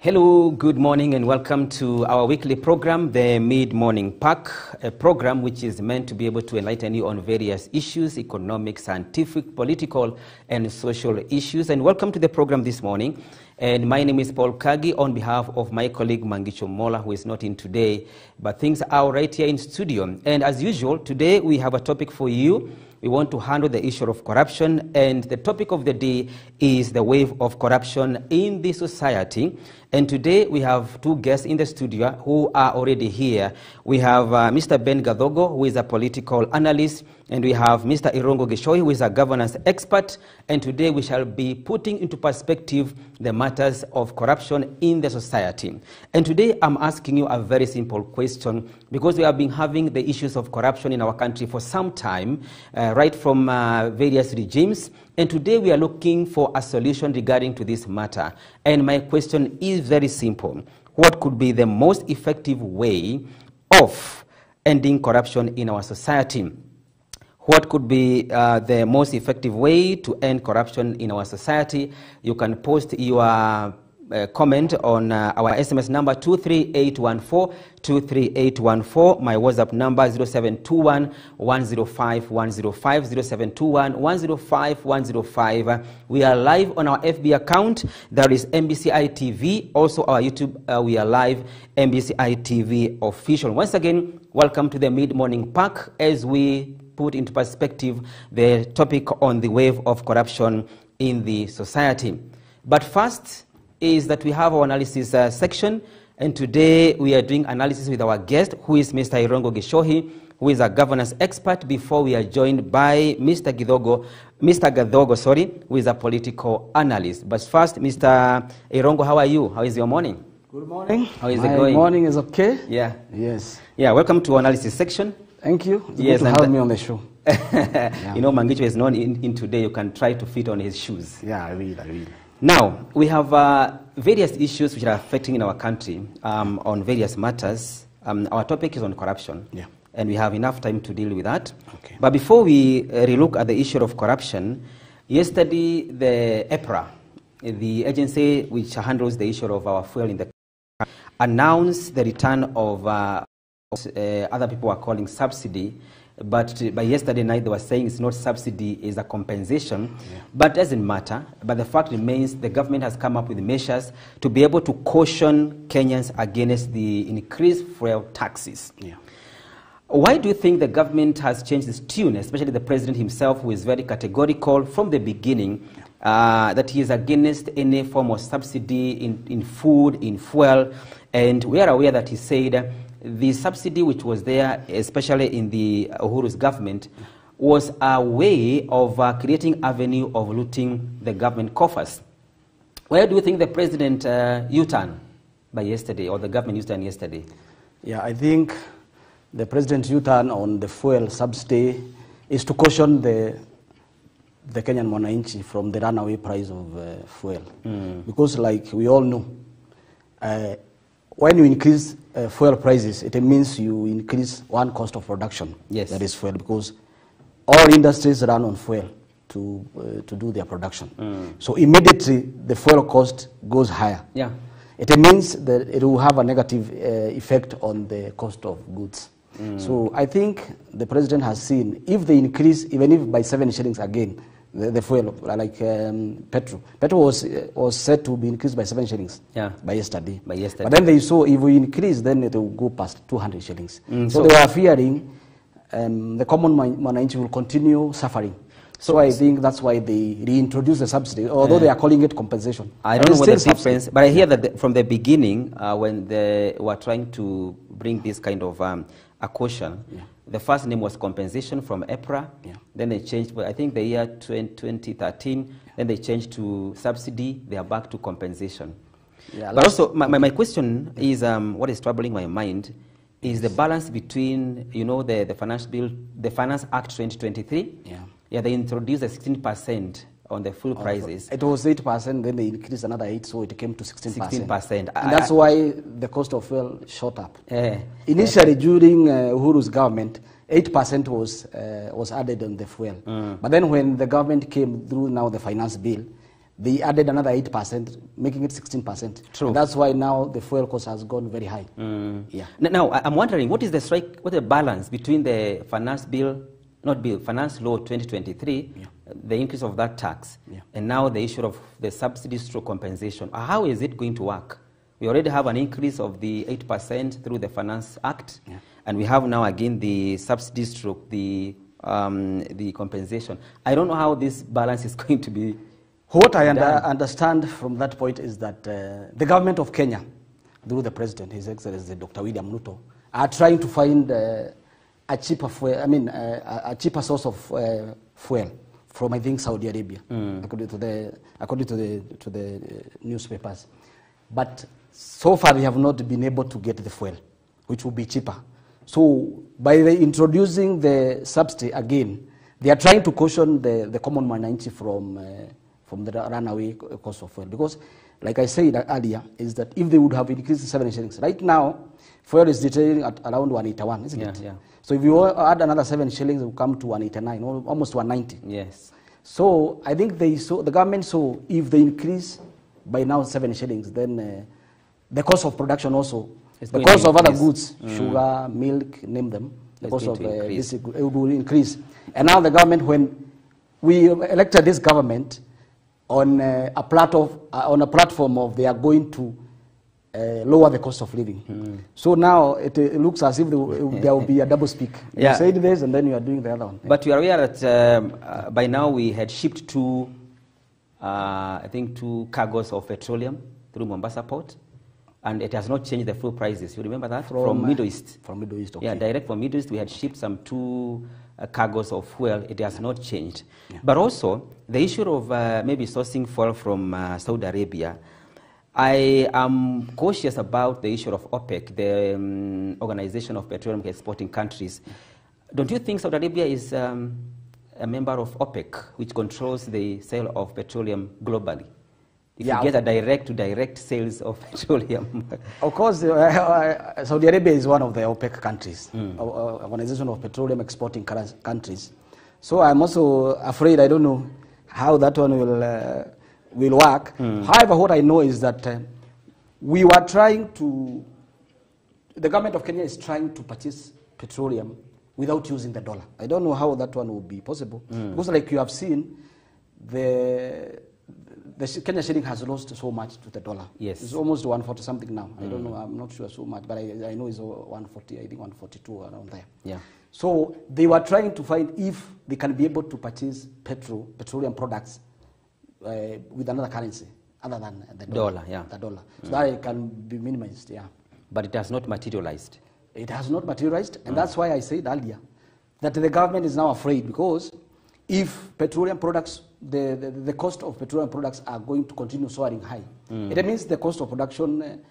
Hello, good morning and welcome to our weekly program, the Mid-Morning Pack, a program which is meant to be able to enlighten you on various issues, economic, scientific, political and social issues. And welcome to the program this morning. And my name is Paul Kagi on behalf of my colleague Mangicho Mola, who is not in today, but things are right here in studio. And as usual, today we have a topic for you. We want to handle the issue of corruption, and the topic of the day is the wave of corruption in the society. And today we have two guests in the studio who are already here. We have Mr. Ben Gadhogo, who is a political analyst, and we have Mr. Irongo Gishoi, who is a governance expert. And today we shall be putting into perspective the matters of corruption in the society. And today I'm asking you a very simple question, because we have been having the issues of corruption in our country for some time, right from various regimes. And today we are looking for a solution regarding to this matter. And my question is very simple. What could be the most effective way of ending corruption in our society? What could be the most effective way to end corruption in our society? You can post your comment on our SMS number 23814, 23814. My WhatsApp number 0721 105 105, 0721 105 105. We are live on our FB account. There is MBCI TV. Also our YouTube, we are live, MBCI TV official. Once again, welcome to the Mid-Morning Pack as we put into perspective the topic on the wave of corruption in the society. But first is that we have our analysis section, and today we are doing analysis with our guest, who is Mr. Irongo Gishoi, who is a governance expert, before we are joined by Mr. Gadhogo, who is a political analyst. But first, Mr. Irongo, how are you? How is your morning? Good morning. How is it going? My morning is okay. Yeah. Yes. Yeah, welcome to our analysis section. Thank you. It's good to have me on the show. You know, Mangicho is known in today. You can try to fit on his shoes. Yeah, I will. Now, we have various issues which are affecting in our country on various matters. Our topic is on corruption, and we have enough time to deal with that. Okay. But before we relook at the issue of corruption, yesterday the EPRA, the agency which handles the issue of our fuel in the country, announced the return of other people are calling subsidy. But by yesterday night, they were saying it's not subsidy, it's a compensation. But it doesn't matter. But the fact remains, the government has come up with measures to be able to caution Kenyans against the increased fuel taxes. Why do you think the government has changed its tune, especially the president himself, who is very categorical from the beginning, that he is against any form of subsidy in food, in fuel? And we are aware that he said the subsidy which was there, especially in the Uhuru's government, was a way of creating avenue of looting the government coffers. Where do you think the president U-turn by yesterday, or the government U-turn yesterday? Yeah, I think the president U-turn on the fuel subsidy is to caution the Kenyan Mwananchi from the runaway price of fuel. Because like we all know, when you increase fuel prices, it means you increase one cost of production. Yes. That is fuel, because all industries run on fuel to do their production. So immediately the fuel cost goes higher. Yeah. It means that it will have a negative effect on the cost of goods. So I think the president has seen, if they increase, even if by 7 shillings again, the fuel, like petrol. Petrol was said to be increased by 7 shillings by yesterday. But then they saw if we increase, then it will go past 200 shillings. So they were fearing the common Mwananchi will continue suffering. So I think that's why they reintroduced the subsidy, although they are calling it compensation. I don't know what the difference, but I hear that from the beginning, when they were trying to bring this kind of a caution, the first name was compensation from EPRA. Then they changed, I think the year 2013, then they changed to subsidy. They are back to compensation. But also, my question is, what is troubling my mind is the balance between, you know, the finance bill, the Finance Act 2023. They introduced a 16% on the fuel prices. It was 8%, then they increased another 8%, so it came to 16%. And that's why the cost of fuel shot up. Initially, during Uhuru's government, 8% was added on the fuel. But then when the government came through now the finance bill, they added another 8%, making it 16%. True. And that's why now the fuel cost has gone very high. Yeah. Now, I'm wondering, what is the balance between the finance law 2023, the increase of that tax, and now the issue of the subsidies through compensation? How is it going to work? We already have an increase of the 8% through the Finance Act, and we have now again the subsidies through the compensation. I don't know how this balance is going to be. What I understand from that point is that the government of Kenya, through the president, His Excellency Dr. William Ruto, are trying to find a cheaper fuel, a cheaper source of fuel from, I think, Saudi Arabia, according to the newspapers. But so far they have not been able to get the fuel, which will be cheaper. So by introducing the subsidy again, they are trying to caution the common man from the runaway cost of fuel. Because, like I said earlier, is that if they would have increased 7 shillings, right now, fuel is detailing at around 181, isn't it? Yeah. So if you add another 7 shillings, it will come to 189, almost 190. Yes. So I think the government saw if they increase by now 7 shillings, then the cost of production also, the cost of other goods, sugar, milk, name them, the cost of this it will increase. And now the government, when we elected this government on a platform of they are going to lower the cost of living. So now it looks as if there will be a double speak. You said this and then you are doing the other one. But you are aware that by now we had shipped I think 2 cargoes of petroleum through Mombasa Port, and it has not changed the fuel prices. You remember that? From Middle East. From Middle East, okay. Yeah, direct from Middle East, we had shipped some 2 cargoes of fuel. It has not changed. Yeah. But also, the issue of maybe sourcing fuel from Saudi Arabia, I am cautious about the issue of OPEC, the Organization of Petroleum Exporting Countries. Don't you think Saudi Arabia is a member of OPEC, which controls the sale of petroleum globally? If you get a direct-to-direct sales of petroleum. Of course, Saudi Arabia is one of the OPEC countries, Organization of Petroleum Exporting Countries. So I'm also afraid, I don't know how that one will work. However, what I know is that we were trying to, the government of Kenya is trying to purchase petroleum without using the dollar. I don't know how that one will be possible. Because like you have seen, the Kenya shilling has lost so much to the dollar. Yes. It's almost 140 something now. I don't know, I'm not sure so much, but I know it's 140, I think 142 around there. Yeah. So they were trying to find if they can be able to purchase petroleum products with another currency other than the dollar. The dollar. So that it can be minimized, yeah. But it has not materialized. It has not materialized, and that's why I said earlier that the government is now afraid, because if petroleum products, the cost of petroleum products are going to continue soaring high, it means the cost of production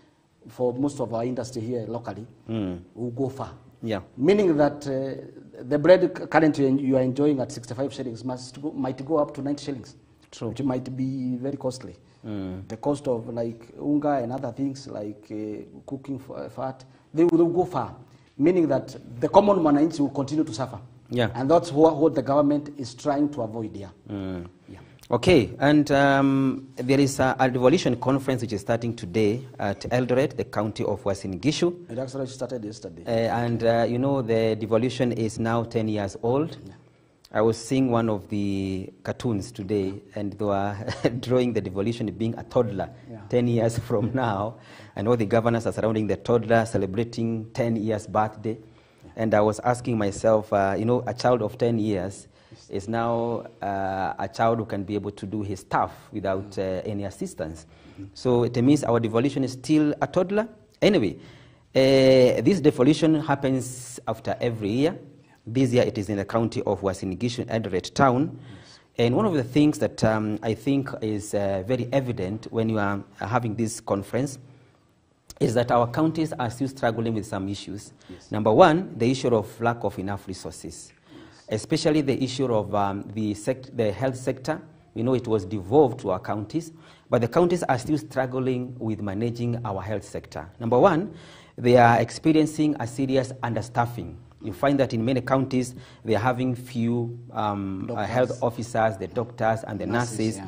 for most of our industry here locally will go far. Yeah. Meaning that the bread currently you are enjoying at 65 shillings might go up to 90 shillings. True. Which might be very costly. The cost of like unga and other things like cooking fat, they will go far. Meaning that the common mananchi will continue to suffer. Yeah. And that's what the government is trying to avoid here. Yeah. Okay, and there is a devolution conference which is starting today at Eldoret, the county of Uasin Gishu. It actually started yesterday. And you know, the devolution is now 10 years old. Yeah. I was seeing one of the cartoons today, and they were drawing the devolution being a toddler 10 years from now. And all the governors are surrounding the toddler, celebrating 10 years birthday. And I was asking myself, you know, a child of 10 years is now a child who can be able to do his stuff without any assistance. So it means our devolution is still a toddler. Anyway, this devolution happens after every year. This year it is in the county of Uasin Gishu, Eldoret town. And one of the things that I think is very evident when you are having this conference is that our counties are still struggling with some issues. Yes. Number one, the issue of lack of enough resources, especially the issue of the health sector. We know it was devolved to our counties, but the counties are still struggling with managing our health sector. Number one, they are experiencing a serious understaffing. You find that in many counties, they are having few health officers, the doctors and the nurses.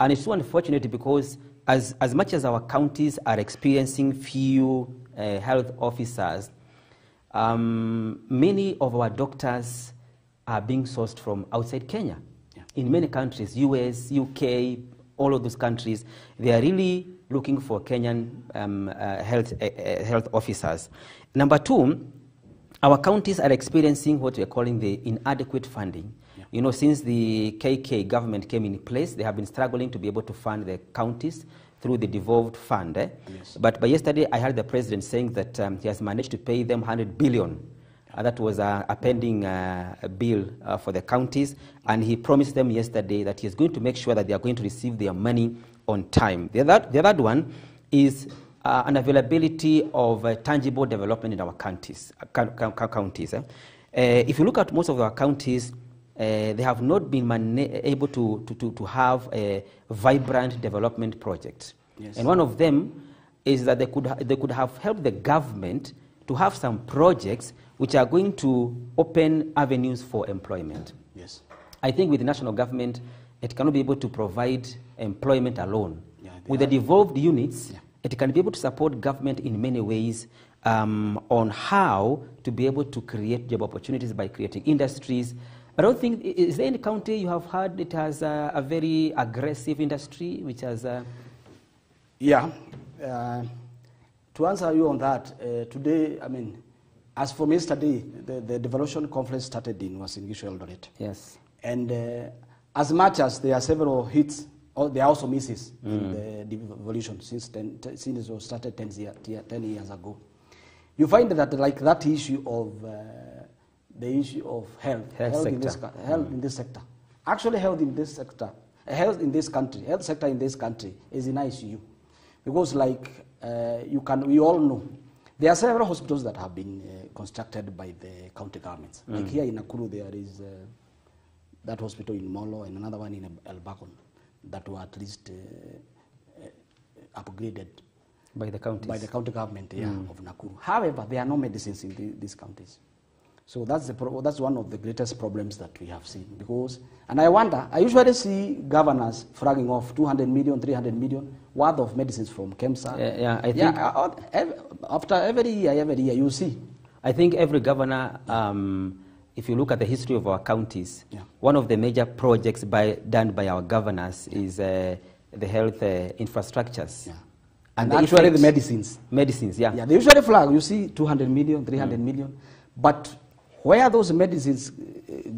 And it's so unfortunate because as much as our counties are experiencing few health officers, many of our doctors are being sourced from outside Kenya. Yeah. In many countries, US, UK, all of those countries, they are really looking for Kenyan health officers. Number two, our counties are experiencing what we are calling the inadequate funding. Yeah. You know, since the KK government came in place, they have been struggling to be able to fund the counties through the devolved fund. Yes. But by yesterday, I heard the president saying that he has managed to pay them 100 billion. That was a pending bill for the counties, and he promised them yesterday that he is going to make sure that they are going to receive their money on time. The other one is an availability of tangible development in our counties. If you look at most of our counties, they have not been able to have a vibrant development project. Yes. And one of them is that they could have helped the government to have some projects which are going to open avenues for employment. Yes. I think with the national government, it cannot be able to provide employment alone. Yeah, with the devolved units, yeah, it can be able to support government in many ways on how to be able to create job opportunities by creating industries. I don't think, is there any county you have heard it has a very aggressive industry which has... Yeah. To answer you on that, today, I mean, as from yesterday, the devolution conference started in Uasin Gishu, Eldoret. Yes. And as much as there are several hits, there are also misses in the devolution since it was started 10 years ago. You find that like that issue of the issue of health in this sector. Actually, health in this country is an issue, because like we all know, there are several hospitals that have been constructed by the county governments. Like here in Nakuru, there is that hospital in Molo and another one in Elbagon that were at least upgraded by the counties. By the county government of Nakuru. However, there are no medicines in these counties. So that's one of the greatest problems that we have seen. Because, and I usually see governors flagging off 200 million, 300 million worth of medicines from KEMSA. I think after every year, you see. I think every governor, if you look at the history of our counties, one of the major projects done by our governors is the health infrastructures. Yeah. And usually the medicines. Medicines, yeah. Yeah, they usually flag, you see 200 million, 300 million. But where those medicines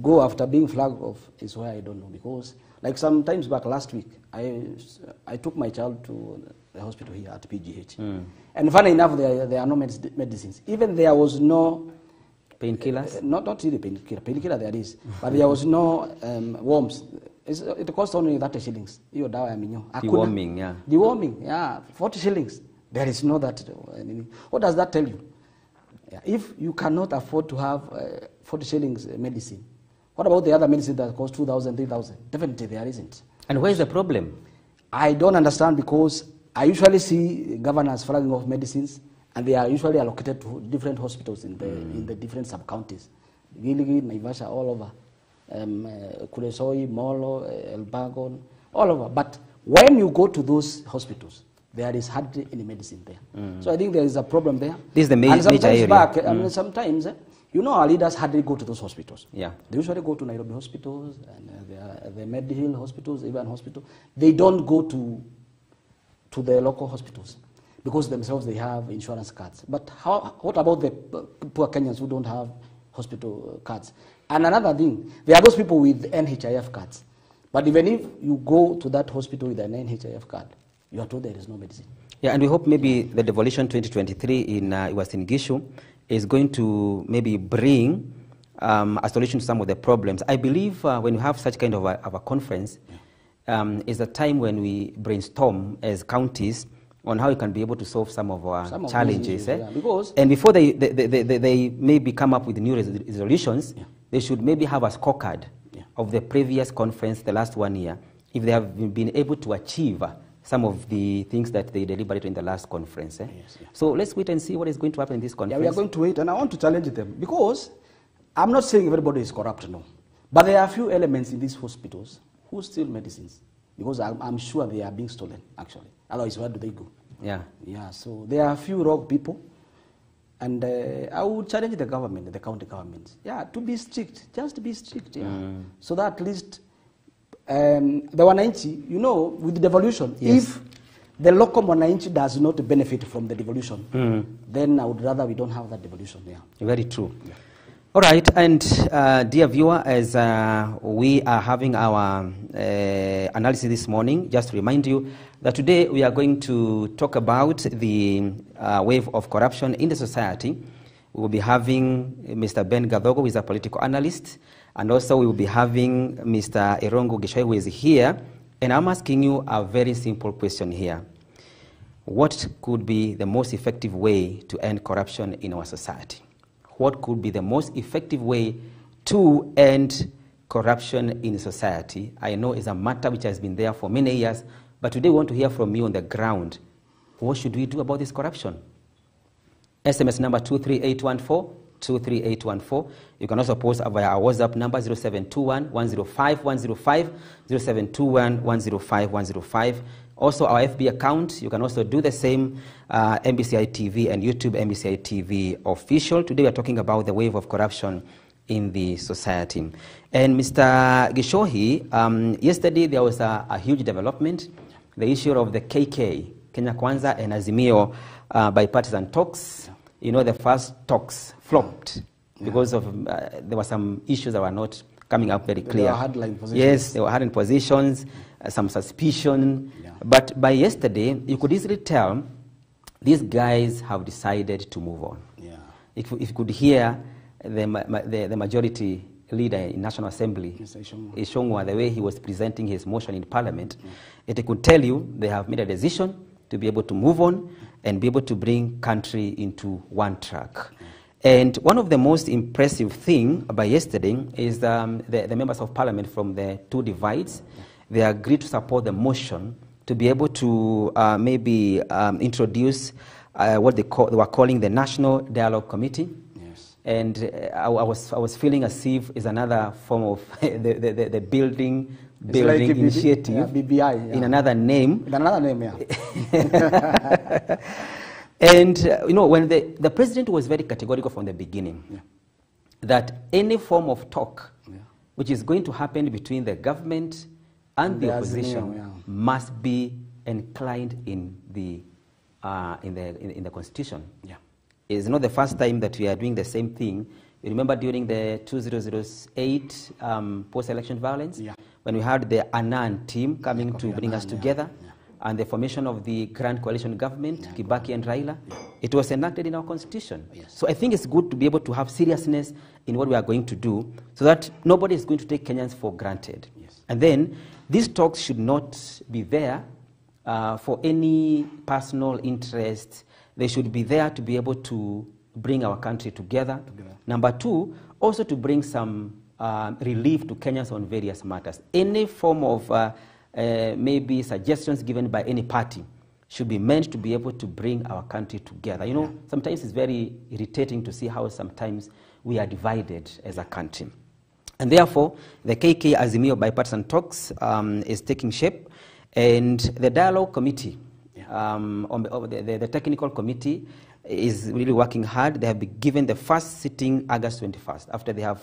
go after being flagged off is where I don't know. Because like sometimes back last week, I took my child to the hospital here at PGH. And funny enough, there are no medicines. Even there was no... Painkillers? Not really painkiller. Painkiller there is. But there was no worms. It cost only 30 shillings. Deworming, yeah. Deworming, yeah. 40 shillings. There is no that. What does that tell you? Yeah. If you cannot afford to have 40 shillings medicine, what about the other medicine that cost 2,000, 3,000? Definitely there isn't. And where is the problem? I don't understand, because I usually see governors flagging off medicines, and they are usually allocated to different hospitals in the different sub-counties. Gilgil, Naivasha, all over. Kuresoi, Molo, Elbagon, all over. But when you go to those hospitals, there is hardly any medicine there. So I think there is a problem there. This is the major area. I mean, sometimes, our leaders hardly go to those hospitals. Yeah. They usually go to Nairobi hospitals, and the Medihill hospitals, even hospital. They don't go to the local hospitals, because themselves they have insurance cards. But what about the poor Kenyans who don't have hospital cards? And another thing, there are those people with NHIF cards. But even if you go to that hospital with an NHIF card, you are told there is no medicine. Yeah, and we hope maybe the devolution 2023 in Uasin Gishu is going to maybe bring a solution to some of the problems. I believe when you have such kind of a conference, is a time when we brainstorm as counties on how we can be able to solve some of our challenges. Because and before they maybe come up with new resolutions, they should maybe have a scorecard of the previous conference, the last 1 year, if they have been able to achieve some of the things that they deliberated in the last conference. So let's wait and see what is going to happen in this conference. Yeah, we are going to wait, and I want to challenge them, because I'm not saying everybody is corrupt, no. But there are a few elements in these hospitals who steal medicines. because I'm sure they are being stolen, actually. Otherwise, where do they go? Yeah. Yeah, so there are a few rogue people, and I would challenge the government, the county governments, to be strict, just to be strict, so that at least the wananchi, with the devolution, if the local wananchi does not benefit from the devolution, then I would rather we don't have that devolution. Yeah. Very true. Yeah. All right, and dear viewer, as we are having our analysis this morning, just to remind you that today we are going to talk about the wave of corruption in the society. We will be having Mr. Ben Gadhogo, who is a political analyst, and also we will be having Mr. Irungu Gishoi, who is here. And I'm asking you a very simple question here. What could be the most effective way to end corruption in our society? What could be the most effective way to end corruption in society? I know it's a matter which has been there for many years, but today we want to hear from you on the ground. What should we do about this corruption? SMS number 23814, 23814. You can also post via our WhatsApp number 0721 105 105, 0721 105 105. Also, our FB account, you can also do the same, MBCI TV and YouTube MBCI TV official. Today we are talking about the wave of corruption in the society. And Mr. Gishoi, yesterday there was a huge development, the issue of the KK, Kenya Kwanza and Azimio bipartisan talks. The first talks flopped because of there were some issues that were not coming up very clear. They were hardline positions. Yes, they were hardline positions, some suspicion. But by yesterday, you could easily tell these guys have decided to move on. Yeah. If you could hear the majority leader in National Assembly, Ishongwa, the way he was presenting his motion in Parliament, it could tell you they have made a decision to be able to move on and be able to bring country into one track. And one of the most impressive things by yesterday is the members of Parliament from the two divides, they agreed to support the motion to be able to maybe introduce what they were calling the National Dialogue Committee. Yes. And I was feeling as if it's another form of the building like initiative, BBI, in another name. In another name, yeah. And when the president was very categorical from the beginning that any form of talk which is going to happen between the government and the opposition must be inclined in the constitution. Yeah. It's not the first time that we are doing the same thing. You remember during the 2008 post-election violence, when we had the Annan team coming to bring us together, and the formation of the Grand Coalition government, Kibaki and Raila, it was enacted in our constitution. Yes. So I think it's good to be able to have seriousness in what we are going to do so that nobody is going to take Kenyans for granted. Yes. And then these talks should not be there for any personal interest. They should be there to be able to bring our country together. Number two, also to bring some relief to Kenyans on various matters. Any form of maybe suggestions given by any party should be meant to be able to bring our country together. Sometimes it's very irritating to see how sometimes we are divided as a country. And therefore, the KK Azimio bipartisan talks is taking shape, and the dialogue committee, the technical committee is really working hard. They have been given the first sitting August 21st, after they have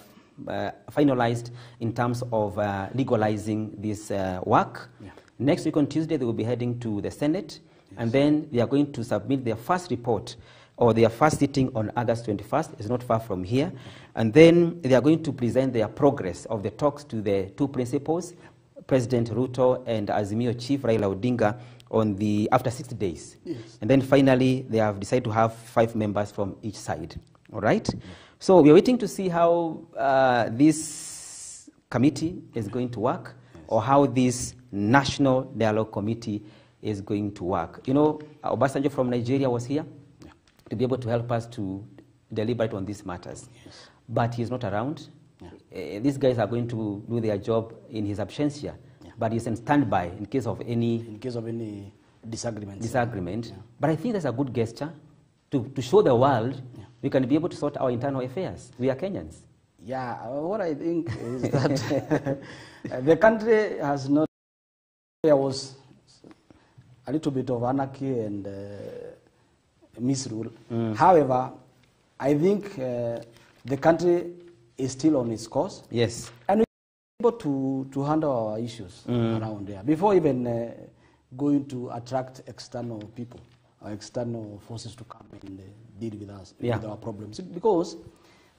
finalized in terms of legalizing this work. Yeah. Next week on Tuesday, they will be heading to the Senate, and then they are going to submit their first report or their first sitting on August 21st. It's not far from here. And then they are going to present their progress of the talks to the two principals, President Ruto and Azimio Chief Raila Odinga, after 60 days. Yes. And then finally, they have decided to have 5 members from each side. All right? Yeah. So we are waiting to see how this committee is going to work, or how this National Dialogue Committee is going to work. Obasanjo from Nigeria was here to be able to help us to deliberate on these matters. Yes. But he's not around. These guys are going to do their job in his absentia, but he's in standby in case of any disagreement. Yeah. But I think that's a good gesture to show the world we can be able to sort our internal affairs. We are Kenyans. Yeah, what I think is that the country has not There was a little bit of anarchy and misrule. However, I think the country is still on its course. Yes. And we're able to handle our issues around there before even going to attract external people or external forces to come and deal with us, with our problems. Because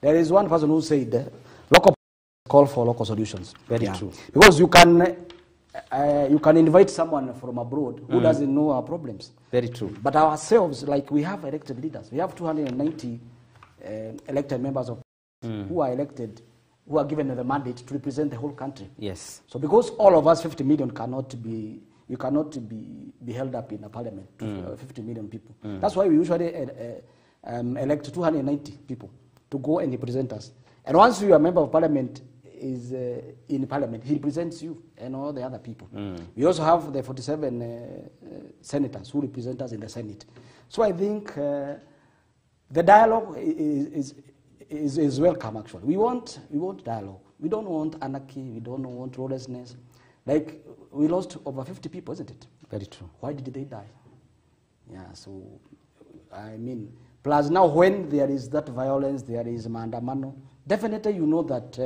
there is one person who said, local call for local solutions. Very true. Because you can invite someone from abroad who doesn't know our problems. Very true. But ourselves, like we have elected leaders. We have 290 elected members of who are elected, who are given the mandate to represent the whole country. Yes. So because all of us, 50 million, you cannot be held up in a parliament to 50 million people. That's why we usually elect 290 people to go and represent us. And once you are a member of parliament, is in parliament, he represents you and all the other people. We also have the 47 senators who represent us in the Senate. So I think the dialogue is welcome, actually. We want dialogue. We don't want anarchy. We don't want lawlessness. Like, we lost over 50 people, isn't it? Very true. Why did they die? Yeah, so, I mean, plus now when there is that violence, there is maandamano, definitely you know that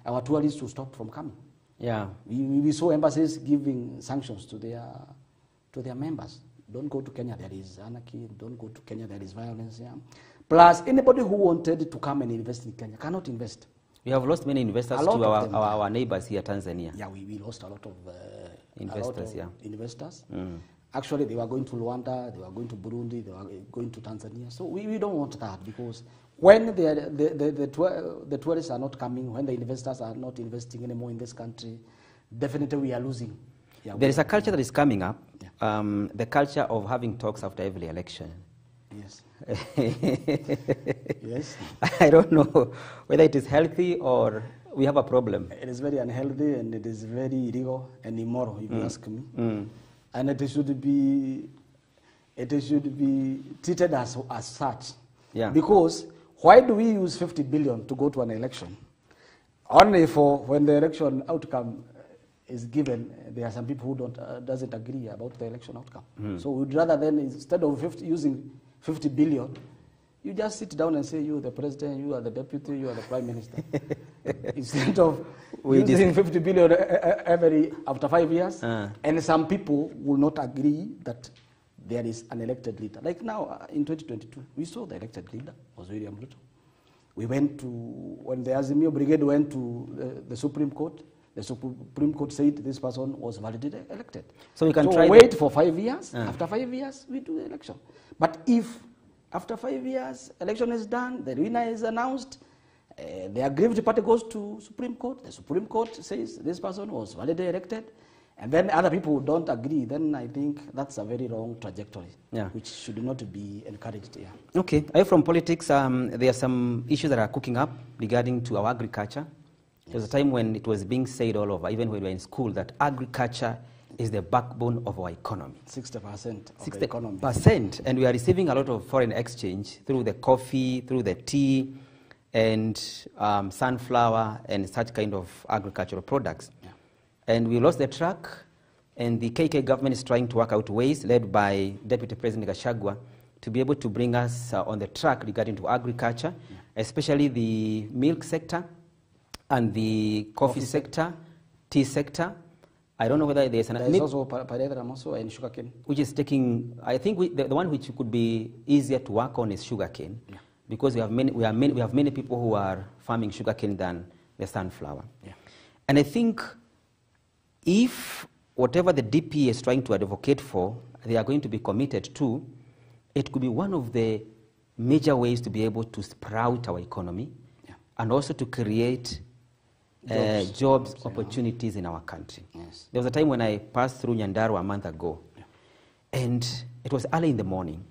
our tourists will stop from coming. Yeah. We saw embassies giving sanctions to their members. Don't go to Kenya, there is anarchy. Don't go to Kenya, there is violence. Yeah. Plus, anybody who wanted to come and invest in Kenya cannot invest. We have lost many investors to our neighbors here, Tanzania. Yeah, we lost a lot of investors. Investors. Actually, they were going to Rwanda, they were going to Burundi, they were going to Tanzania. So we don't want that, because when the tourists are not coming, when the investors are not investing anymore in this country, definitely we are losing. Yeah, there is a culture that is coming up, the culture of having talks after every election. Yes. Yes. I don't know whether it is healthy or we have a problem. It is very unhealthy and it is very illegal and immoral, if you ask me. And it should be treated as such. Yeah. Because why do we use 50 billion to go to an election? Only for when the election outcome is given, there are some people who doesn't agree about the election outcome. So we'd rather then, instead of using 50 billion, you just sit down and say, you are the president, you are the deputy, you are the prime minister. Instead of using 50 billion after 5 years, and some people will not agree that there is an elected leader. Like now, in 2022, we saw the elected leader was William Ruto. We went to, when the Azimio Brigade went to the Supreme Court, the Supreme Court said this person was validly elected. So we can try wait for 5 years. After 5 years, we do the election. But if after 5 years, election is done, the winner is announced, the aggrieved party goes to Supreme Court, the Supreme Court says this person was validly elected, and then other people don't agree, then I think that's a very wrong trajectory, which should not be encouraged here. Okay, away from politics, there are some issues that are cooking up regarding to our agriculture. There was a time when it was being said all over, even when we were in school, that agriculture is the backbone of our economy. 60% of the economy. 60%, and we are receiving a lot of foreign exchange through the coffee, through the tea, and sunflower, and such kind of agricultural products. Yeah. And we lost the track, and the KK government is trying to work out ways, led by Deputy President Gachagua, to be able to bring us on the track regarding to agriculture, especially the milk sector, and the coffee sector, tea sector. I don't know whether there's also also and sugarcane, which is taking. I think the one which could be easier to work on is sugarcane, because we have many people who are farming sugarcane than the sunflower. Yeah. And I think if whatever the DP is trying to advocate for, they are going to be committed to, it could be one of the major ways to be able to sprout our economy, and also to create jobs opportunities in our country. Yes. There was a time when I passed through Nyandarua a month ago, and it was early in the morning,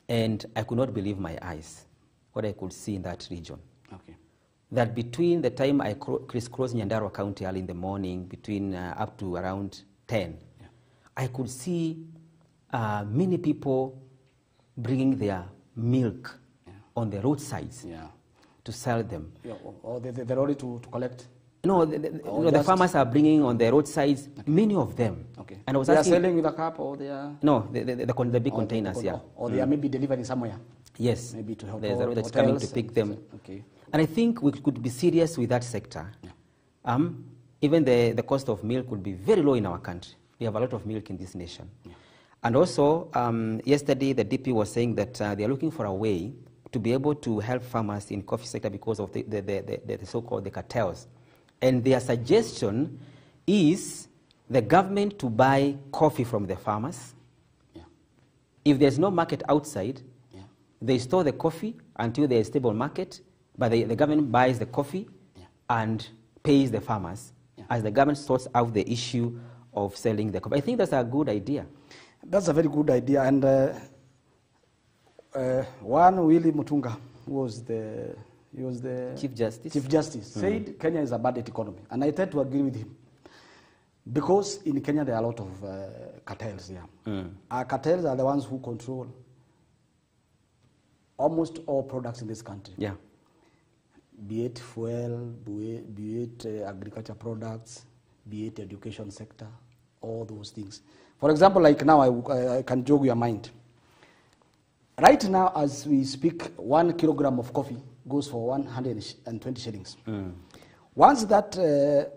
and I could not believe my eyes, what I could see in that region. Okay. That between the time I crisscrossed Nyandarua County early in the morning, between up to around 10, I could see many people bringing their milk on the roadsides to sell them. Or they're ready to collect. No, the farmers are bringing on the roadsides, many of them. Okay. And I was they asking, are selling with a cup, or they are... No, the big containers, yeah. Or they are maybe delivering somewhere. Yes. Maybe to help. There's a road that's coming to pick them. Okay. And I think we could be serious with that sector. Yeah. Even the cost of milk would be very low in our country. We have a lot of milk in this nation. Yeah. And also, yesterday the DP was saying that they are looking for a way to be able to help farmers in coffee sector because of the so-called the cartels. And their suggestion is the government to buy coffee from the farmers. Yeah. If there's no market outside, yeah. they store the coffee until there's a stable market, but the government buys the coffee yeah. and pays the farmers yeah. as the government sorts out the issue of selling the coffee. I think that's a good idea. That's a very good idea. And one, Willie Mutunga, who was the Chief Justice, said Kenya is a budget economy. And I tend to agree with him. Because in Kenya there are a lot of cartels here. Our cartels are the ones who control almost all products in this country. Yeah. Be it fuel, be it agriculture products, be it education sector, all those things. For example, like now, I can jog your mind. Right now, as we speak, 1 kilogram of coffee goes for 120 shillings. Once that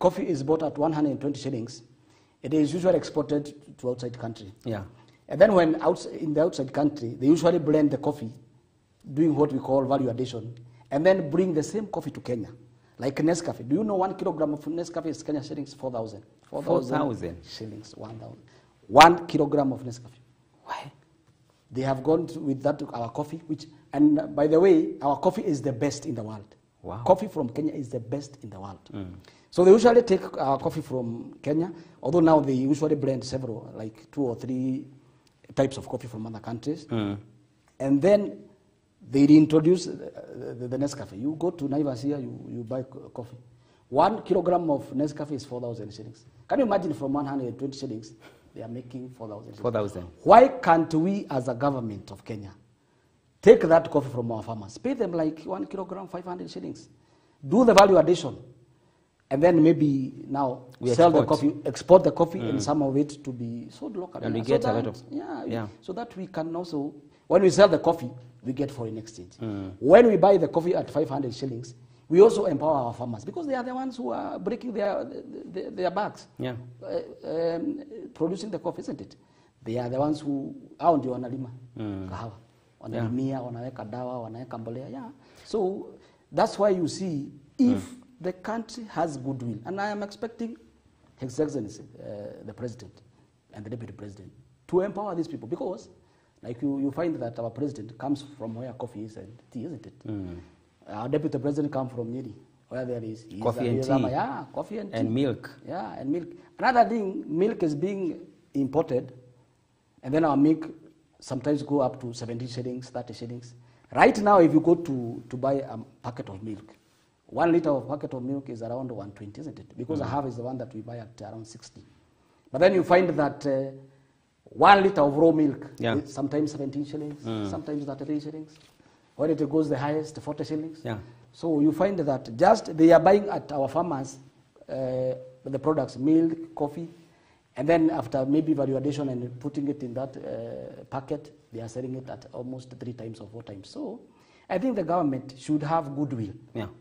coffee is bought at 120 shillings, it is usually exported to outside country. Yeah. And then when in the outside country, they usually blend the coffee, doing what we call value addition, and then bring the same coffee to Kenya. Like Nescafe. Do you know 1 kilogram of Nescafe is Kenya shillings? 4,000. 4,000 shillings, 1,000. 1 kilogram of Nescafe. Why? They have gone with that to our coffee, and by the way, our coffee is the best in the world. Wow. Coffee from Kenya is the best in the world. So they usually take our coffee from Kenya, although now they usually blend several, like 2 or 3 types of coffee from other countries. And then they reintroduce the Nescafe. You go to Naivas here, you buy coffee. 1 kilogram of Nescafe is 4,000 shillings. Can you imagine from 120 shillings, they are making 4,000 shillings? 4,000. Why can't we, as a government of Kenya, take that coffee from our farmers, pay them like 1 kilogram, 500 shillings, do the value addition, and then maybe now sell the coffee, export the coffee, and some of it to be sold locally. And we get a lot of... So that we can also, when we sell the coffee, we get foreign exchange. When we buy the coffee at 500 shillings, we also empower our farmers because they are the ones who are breaking their backs, producing the coffee, isn't it? They are the ones who, hao ndio wanalima kahawa. Wanalimia, wanaweka dawa, wanaweka mbolea. Yeah. So that's why you see, if the country has goodwill, and I am expecting His Excellency, the President and the Deputy President, to empower these people, because like you find that our President comes from where coffee is and tea, isn't it? Our Deputy President comes from Nyeri, where there is coffee and tea. Yeah, coffee and tea. And milk. Yeah, and milk. Another thing, milk is being imported, and then our milk sometimes go up to 17 shillings, 30 shillings. Right now, if you go to buy a packet of milk, 1 liter of packet of milk is around 120, isn't it? Because a half is the one that we buy at around 60. But then you find that 1 liter of raw milk is sometimes 17 shillings, sometimes 33 shillings. When it goes the highest, 40 shillings. Yeah. So you find that just they are buying at our farmers the products, milk, coffee, and then after maybe value addition and putting it in that packet, they are selling it at almost 3 times or 4 times. So I think the government should have goodwill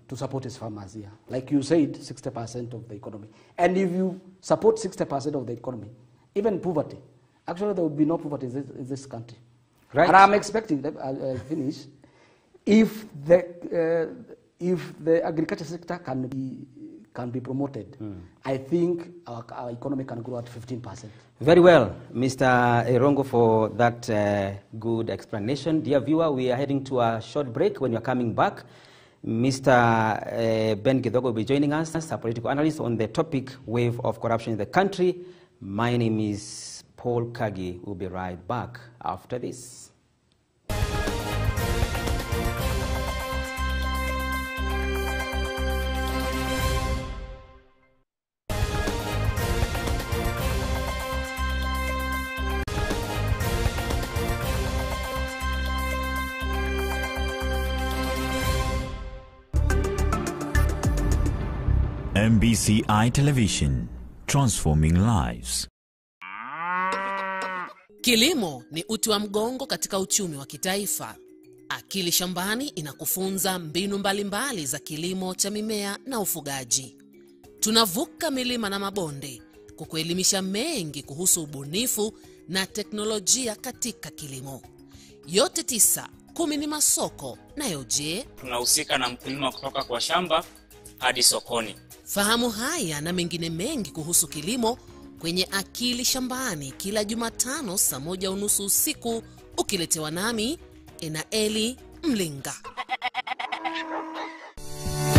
to support its farmers here. Like you said, 60% of the economy. And if you support 60% of the economy, even poverty, actually there will be no poverty in this country. Right. And I'm expecting, finish, if the agriculture sector can be promoted, I think our economy can grow at 15%. Very well, Mr. Erongo, for that good explanation. Dear viewer, we are heading to a short break. When you're coming back, Mr. Ben Githogo will be joining us as a political analyst on the topic wave of corruption in the country. My name is Paul Kagi. We'll be right back after this. MBCI Television, transforming lives. Kilimo ni uti wa mgongo katika uchumi wa kitaifa. Akili Shambani inakufunza mbinu mbalimbali za kilimo cha mimea na ufugaji. Tunavuka milima na mabonde kukuelimisha mengi kuhusu ubunifu na teknolojia katika kilimo. Yote 9-10 ni masoko, nayo je? Tunahusika na mkulima kutoka kwa shamba hadi sokoni. Fahamu haya na mengine mengi kuhusu kilimo kwenye Akili Shambani kila Jumatano saa 1:30 usiku, ukiletewa nami Enaeli Mlinga.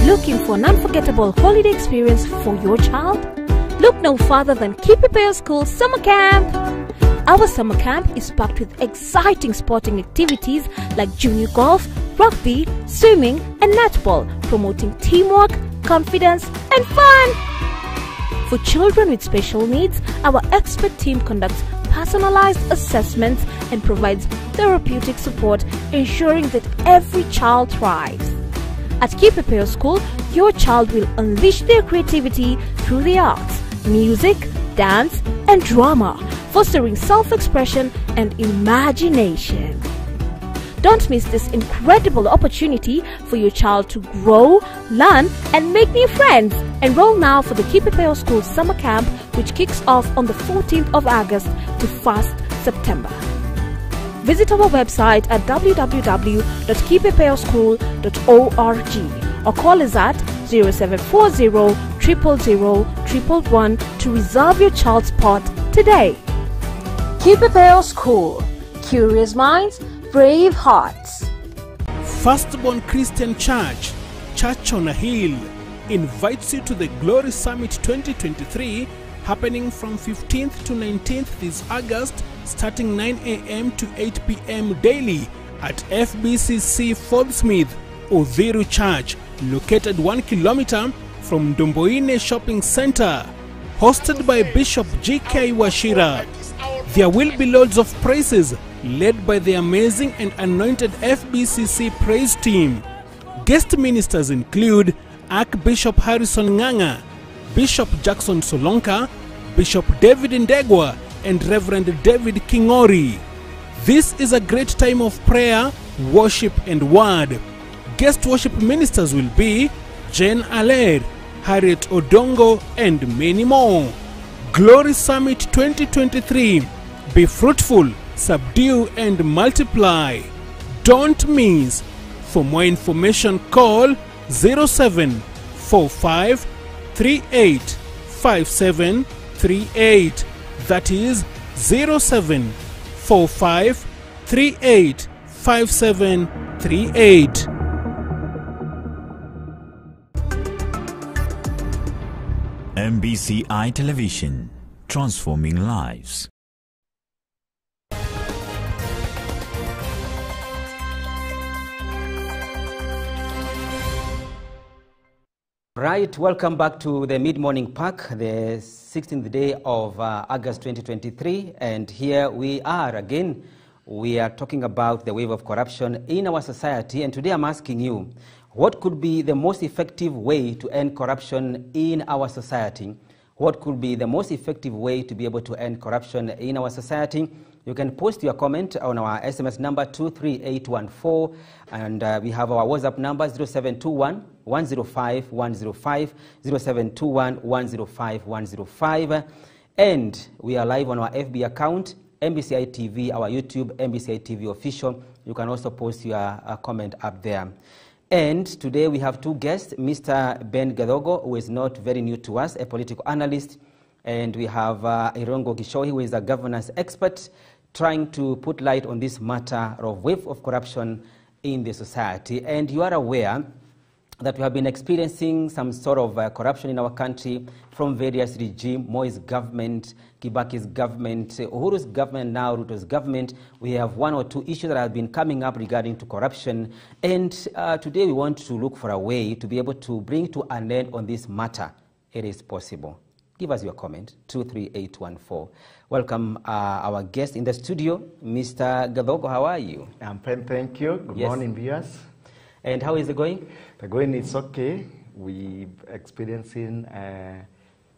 Looking for an unforgettable holiday experience for your child? Look no further than Kipepeo School Summer Camp. Our summer camp is packed with exciting sporting activities like junior golf, rugby, swimming and netball, promoting teamwork, confidence and fun. For children with special needs, our expert team conducts personalized assessments and provides therapeutic support, ensuring that every child thrives. At Kipepeo School, your child will unleash their creativity through the arts, music, dance and drama, fostering self-expression and imagination. Don't miss this incredible opportunity for your child to grow, learn and make new friends. Enroll now for the Kipepeo School Summer Camp, which kicks off on the 14th of August to 1st September. Visit our website at www.kipepeoschool.org or call us at 0740 000 111 to reserve your child's spot today. Kipepeo School. Curious minds, brave hearts. Firstborn Christian Church, Church on a Hill, invites you to the Glory Summit 2023, happening from 15th to 19th this August, starting 9 a.m. to 8 p.m. daily at FBCC Foldsmith, Uthiru Church, located 1 kilometer from Domboine Shopping Center. Hosted by Bishop G.K. Washira. There will be loads of praises led by the amazing and anointed FBCC praise team. Guest ministers include Archbishop Harrison Nganga, Bishop Jackson Solonka, Bishop David Ndegwa, and Reverend David Kingori. This is a great time of prayer, worship and word. Guest worship ministers will be Jen Aller, Harriet Odongo and many more. Glory Summit 2023. Be fruitful, subdue and multiply. Don't miss. For more information, call 0745 38 5738. That is 0745 38 5738. MBCI Television, transforming lives. Right, welcome back to the Mid-Morning Pack, the 16th day of August 2023, and here we are again. We are talking about the wave of corruption in our society, and today I'm asking you, what could be the most effective way to end corruption in our society? What could be the most effective way to be able to end corruption in our society? You can post your comment on our SMS number 23814, and we have our WhatsApp number 0721 105 105, 0721 105 105, and we are live on our FB account, MBCI TV, our YouTube, MBCI TV official. You can also post your comment up there. And today we have two guests, Mr. Ben Gadogo, who is not very new to us, a political analyst, and we have Irongo Gishohi, who is a governance expert, trying to put light on this matter of wave of corruption in the society. And you are aware that we have been experiencing some sort of corruption in our country from various regimes, Moi's government, Kibaki's government, Uhuru's government, now Ruto's government. We have one or two issues that have been coming up regarding to corruption. And today we want to look for a way to be able to bring to an end on this matter. It is possible. Give us your comment, 23814. Welcome our guest in the studio, Mr. Gadogo. How are you? I'm fine, thank you. Good morning, viewers. And how is it going? The going is okay. we're experiencing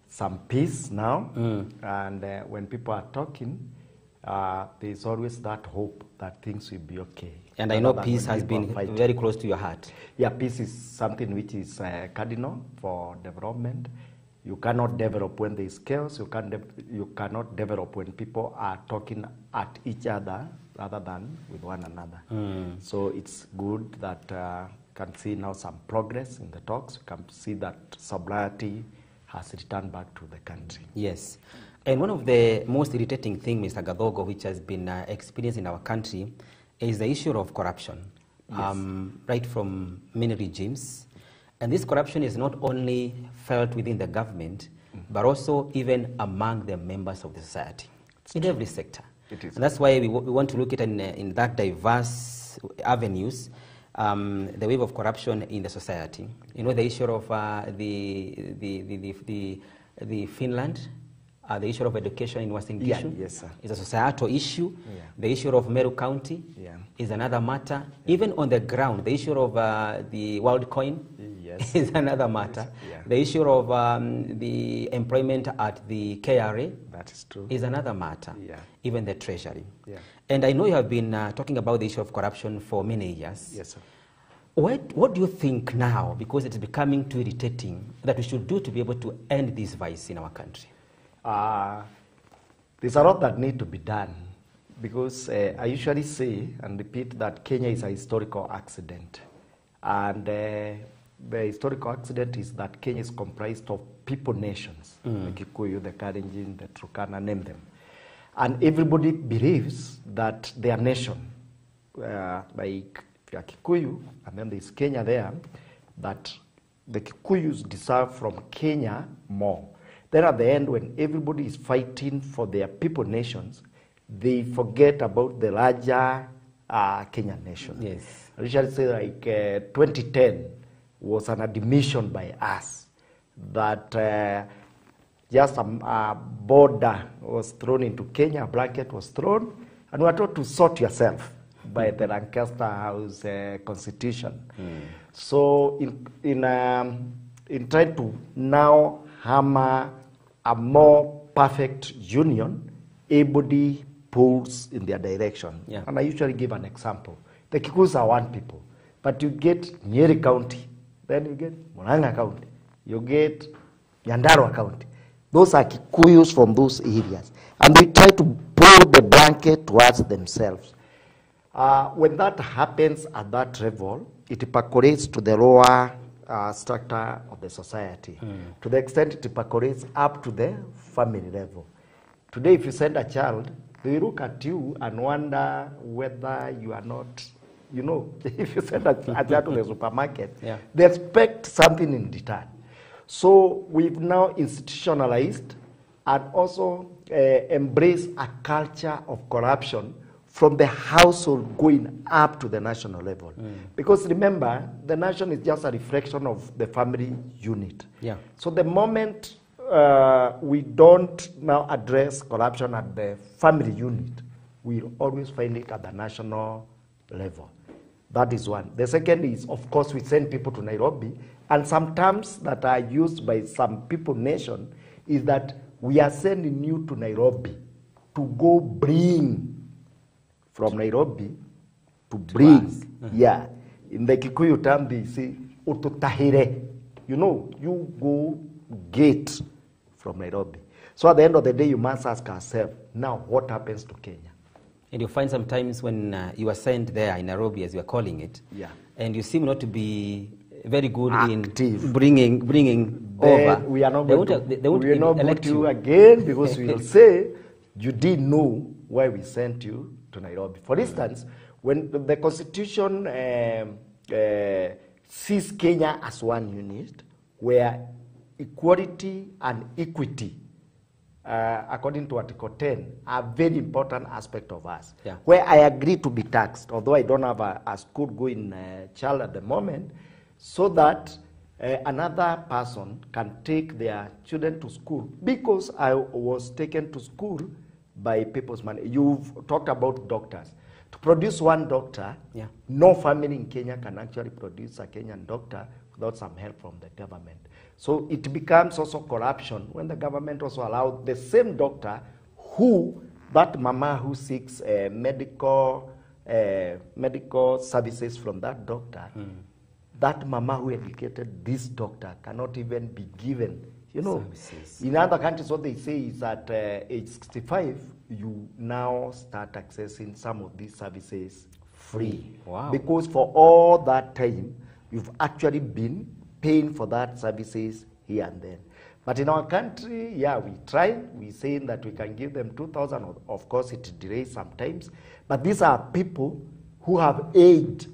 some peace now, and when people are talking, there's always that hope that things will be okay. And I know peace has been very close to your heart. Yeah, peace is something which is cardinal for development. You cannot develop when there is chaos. You cannot develop when people are talking at each other rather than with one another. So it's good that can see now some progress in the talks. You can see that sobriety has returned back to the country. Yes. And one of the most irritating things, Mr. Gadhogo, which has been experienced in our country is the issue of corruption, yes. Right from many regimes. And this corruption is not only felt within the government, but also even among the members of the society, in every sector. It is. And that's why we want to look at it in that diverse avenues, the wave of corruption in the society. You know, the issue of the Finland, the issue of education in Western Gishu is a societal issue. Yeah. The issue of Meru County is another matter. Even on the ground, the issue of the World Coin is another matter. The issue of the employment at the KRA is another matter. Even the Treasury. And I know you have been talking about the issue of corruption for many years. Yes, sir. What do you think now, because it's becoming too irritating, that we should do to be able to end this vice in our country? There's a lot that need to be done, because I usually say and repeat that Kenya is a historical accident, and the historical accident is that Kenya is comprised of people nations, the Kikuyu, the Kalenjin, the Turkana, name them, and everybody believes that their nation, like if you are Kikuyu and then there's Kenya there, that the Kikuyus deserve from Kenya more. Then at the end, when everybody is fighting for their people nations, they forget about the larger Kenyan nation. Yes. I usually say like 2010 was an admission by us that just a border was thrown into Kenya, a blanket was thrown, and we were told to sort yourself by the Lancaster House Constitution. So in trying to now hammer a more perfect union, everybody pulls in their direction. And I usually give an example. The Kikuyus are one people, but you get Nyeri County, then you get Murang'a County, you get Nyandarua County. Those are Kikuyus from those areas. And they try to pull the blanket towards themselves. When that happens at that level, it percolates to the lower structure of the society, to the extent it percolates up to the family level. Today, if you send a child, they look at you and wonder whether you are not, you know, if you send a child to the supermarket, they expect something in return. So we've now institutionalized and also embraced a culture of corruption from the household going up to the national level. Because remember, the nation is just a reflection of the family unit. So the moment we don't now address corruption at the family unit, we'll always find it at the national level. That is one. The second is, of course, we send people to Nairobi, and some terms that are used by some people nation is that we are sending you to Nairobi to go bring from Nairobi to bring. In the Kikuyu term, they say, ututahire. You know, you go get from Nairobi. So at the end of the day, you must ask yourself, now what happens to Kenya? And you find sometimes when you are sent there in Nairobi, as you are calling it, and you seem not to be very good active in bringing over. We are not going to elect you again, because we will say, you didn't know why we sent you to Nairobi. For instance, when the Constitution sees Kenya as one unit, where equality and equity, according to Article 10, are very important aspect of us. Where I agree to be taxed, although I don't have a school-going child at the moment, so that another person can take their children to school, because I was taken to school by people's money. You've talked about doctors. To produce one doctor, no family in Kenya can actually produce a Kenyan doctor without some help from the government. So it becomes also corruption when the government also allows the same doctor who, that mama who seeks medical services from that doctor, that mama who educated this doctor cannot even be given, you know. Services. In other countries, what they say is that age 65, you now start accessing some of these services free. Wow. Because for all that time, you've actually been paying for that services here and then. But in our country, yeah, we try. We say that we can give them 2,000. Of course, it delays sometimes. But these are people who have aid,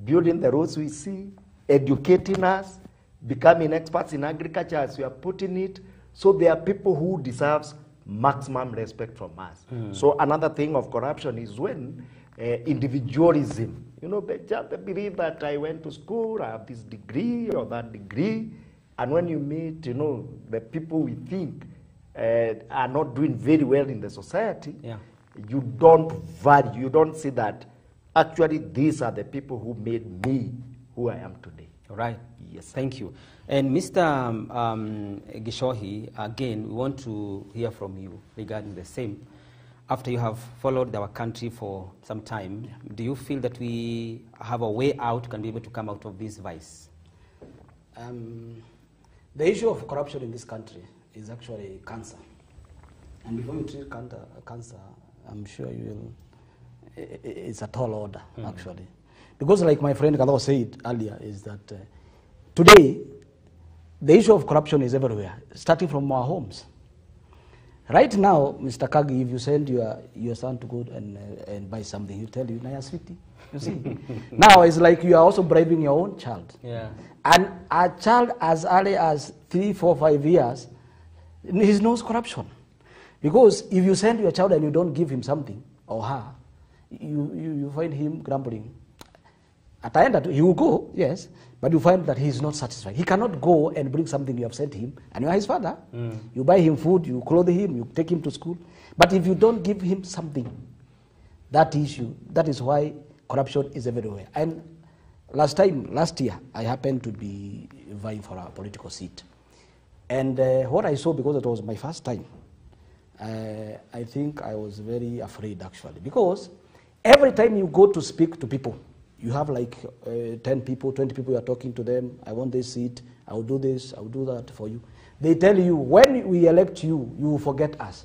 building the roads we see, educating us, becoming experts in agriculture as we are putting it. So they are people who deserve maximum respect from us. So another thing of corruption is when individualism, you know, they just believe that I went to school, I have this degree or that degree, and when you meet, you know, the people we think are not doing very well in the society, you don't value, you don't see that actually these are the people who made me who I am today. All right. Yes. Thank you. And Mr. Gishohi, again, we want to hear from you regarding the same. After you have followed our country for some time, do you feel that we have a way out, can be able to come out of this vice? The issue of corruption in this country is actually cancer. And before you treat cancer, I'm sure you will, it's a tall order, actually. Because like my friend Kalo said earlier, is that today, the issue of corruption is everywhere, starting from our homes. Right now, Mr. Kagi, if you send your son to go and buy something, he'll tell you, Naya sweetie. You see? Now it's like you are also bribing your own child. Yeah. And a child as early as 3, 4, 5 years, he knows corruption. Because if you send your child and you don't give him something, or her, you find him grumbling. At the end, he will go, yes, but you find that he is not satisfied. He cannot go and bring something you have sent him, and you are his father. You buy him food, you clothe him, you take him to school. But if you don't give him something, that is why corruption is everywhere. And last year, I happened to be vying for a political seat. And what I saw, because it was my first time, I think I was very afraid, actually. Because every time you go to speak to people, you have like 10 people, 20 people, you are talking to them, I want this seat, I will do this, I will do that for you. They tell you, when we elect you, you will forget us.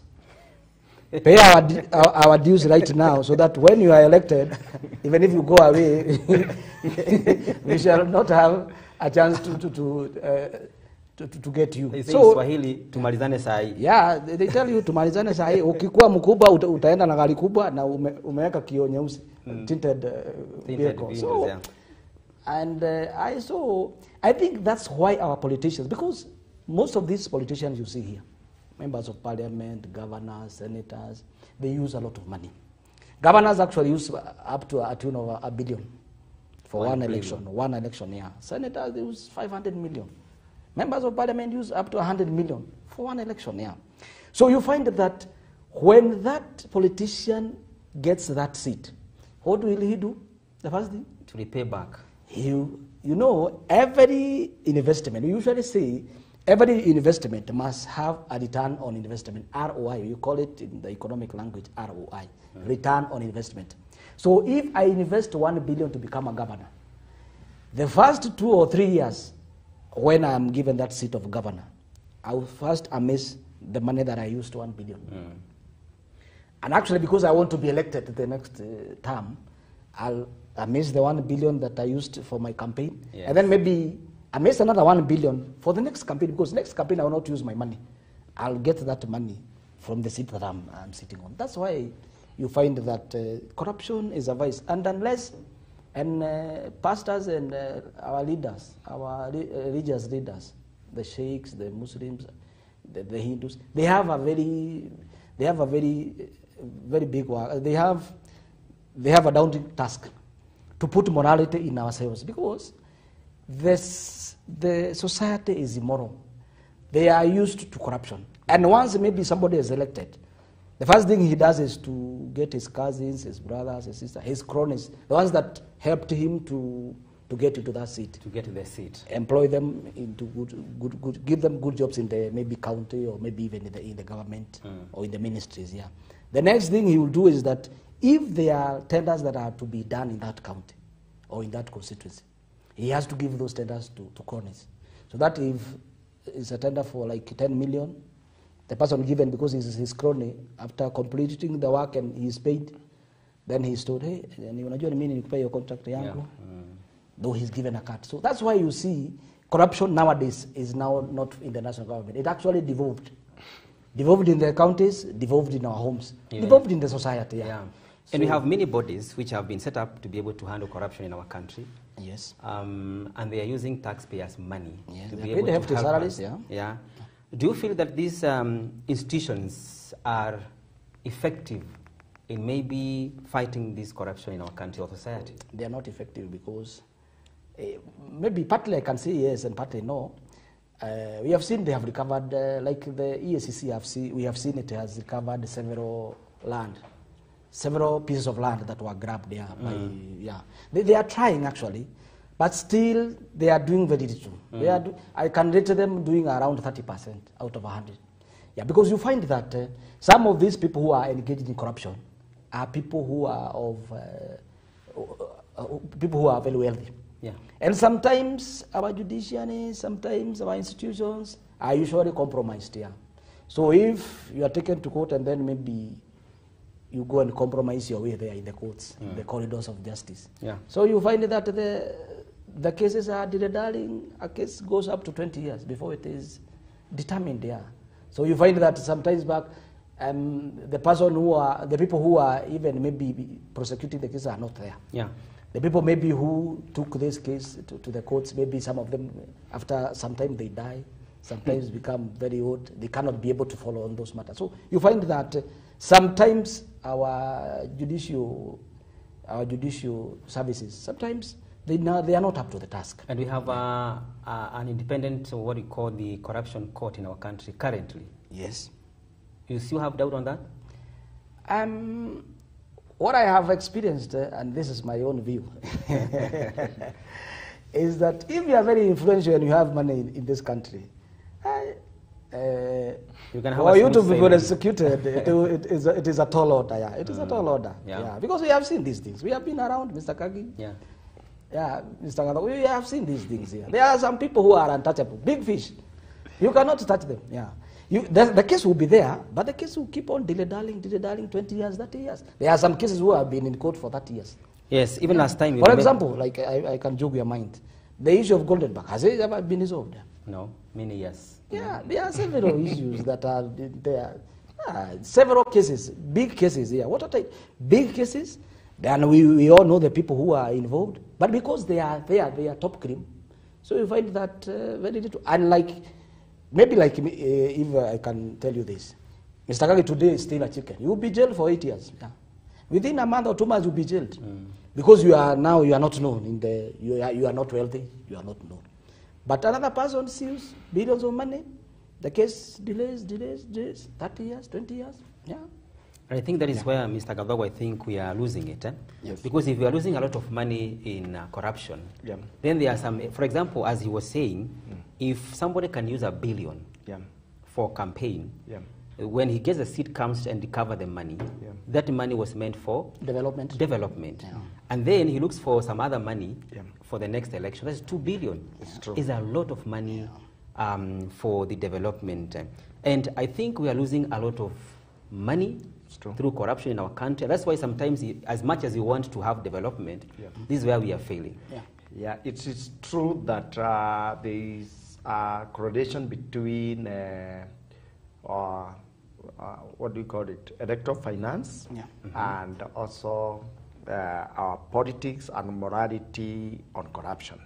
Pay our dues right now, so that when you are elected, even if you go away, we shall not have a chance to get you. They say in Swahili, tumalizane sahi. Yeah, they tell you tumalizane sahi. Ukikuwa mkubwa utaenda na gari kubwa na umeweka kioo nyeusi, tinted vehicle. So, yeah. And I think that's why our politicians, because most of these politicians you see here, members of parliament, governors, senators, they use a lot of money. Governors actually use up to a tune of $1 billion for one election, yeah. Senators, they use 500 million. Members of parliament use up to 100 million for one election, yeah. So you find that when that politician gets that seat, what will he do? The first thing? To repay back. You know, every investment, we usually say, every investment must have a return on investment, ROI. You call it in the economic language, ROI, return on investment. So if I invest 1 billion to become a governor, the first 2 or 3 years, when I am given that seat of governor, I will first amass the money that I used 1 billion. And actually, because I want to be elected the next term, I'll amass the 1 billion that I used for my campaign, yes. And then maybe amass another 1 billion for the next campaign, because next campaign I will not use my money. I'll get that money from the seat that I'm sitting on. That's why you find that corruption is a vice. And unless pastors and our leaders, our religious leaders, the sheikhs, the Muslims, the Hindus, they have a very big work. They have a daunting task to put morality in ourselves, because the society is immoral. They are used to corruption. And once maybe somebody is elected, the first thing he does is to get his cousins, his brothers, his sisters, his cronies, the ones that helped him to to get into that seat. To get to the seat. Employ them into give them good jobs in the maybe county or maybe even in the government or in the ministries, yeah. The next thing he will do is that if there are tenders that are to be done in that county or in that constituency, he has to give those tenders to cronies. So that if it's a tender for like 10 million, the person given, because he's his crony, after completing the work and he's paid, then he's told, hey, unajua ni mimi nikupe your contract yangu, though he's given a cut. So that's why you see corruption nowadays is now not in the national government. It actually devolved. Devolved in the counties, devolved in our homes, devolved in the society. Yeah. So, and we have many bodies which have been set up to be able to handle corruption in our country. Yes. And they are using taxpayers' money to be able to help salaries. Yeah. Yeah. Do you feel that these institutions are effective in maybe fighting this corruption in our country or society? They are not effective because maybe partly I can say yes and partly no. We have seen they have recovered, like the EACC, we have seen it has recovered several pieces of land that were grabbed there. They are trying actually, but still they are doing very little. I can rate them doing around 30% out of 100. Yeah, because you find that some of these people who are engaged in corruption are people who are people who are very wealthy. Yeah. And sometimes our judiciary, sometimes our institutions are usually compromised here. So if you are taken to court and then maybe you go and compromise your way there in the courts, in the corridors of justice. Yeah. So you find that the cases are dilly-dallying. A case goes up to 20 years before it is determined there. So you find that sometimes back, the people who are even maybe prosecuting the case are not there. Yeah. The people maybe who took this case to the courts, maybe some of them, after some time they die, sometimes become very old, they cannot be able to follow on those matters. So you find that sometimes our judicial services, sometimes they are not up to the task. And we have an independent, what we call the corruption court in our country currently. Yes. You still have doubt on that? What I have experienced, and this is my own view, is that if you are very influential and you have money in this country, you can have for you to be prosecuted, it is a tall order. Yeah. It is a tall order. Yeah. Because we have seen these things. We have been around, Mr. Kagi. Yeah. Yeah, Mr. Kagi, we have seen these things here. There are some people who are untouchable, big fish. You cannot touch them. Yeah. The case will be there, but the case will keep on dilly-dallying, 20 years, 30 years. There are some cases who have been in court for 30 years. Yes, even last time. For example, like I can joke your mind, the issue of Golden Park, has it ever been resolved? No, many years. Yeah, there are several issues that are there. Several cases, big cases here. What are they? Big cases, then we all know the people who are involved, but because they are top cream, so you find that very little. Unlike, maybe like if I can tell you this, Mr. Kagi today is still a chicken. You will be jailed for 8 years. Yeah. Within a month or 2 months, you'll be jailed. Because you are not known. You are not wealthy, you are not known. But another person sees billions of money, the case delays, 30 years, 20 years. Yeah. I think that is where, Mr. Gavago, I think we are losing it. Yes. Because if we are losing a lot of money in corruption, then there are some, for example, as he was saying, if somebody can use $1 billion for campaign, when he gets a seat, comes and recover the money, that money was meant for development. Yeah. And then he looks for some other money for the next election. That's $2 billion. It's true. It's a lot of money for the development. And I think we are losing a lot of money through corruption in our country. That's why sometimes, as much as you want to have development, this is where we are failing. Yeah, it is true that there is a correlation between what do you call it, electoral finance and also our politics and morality on corruption.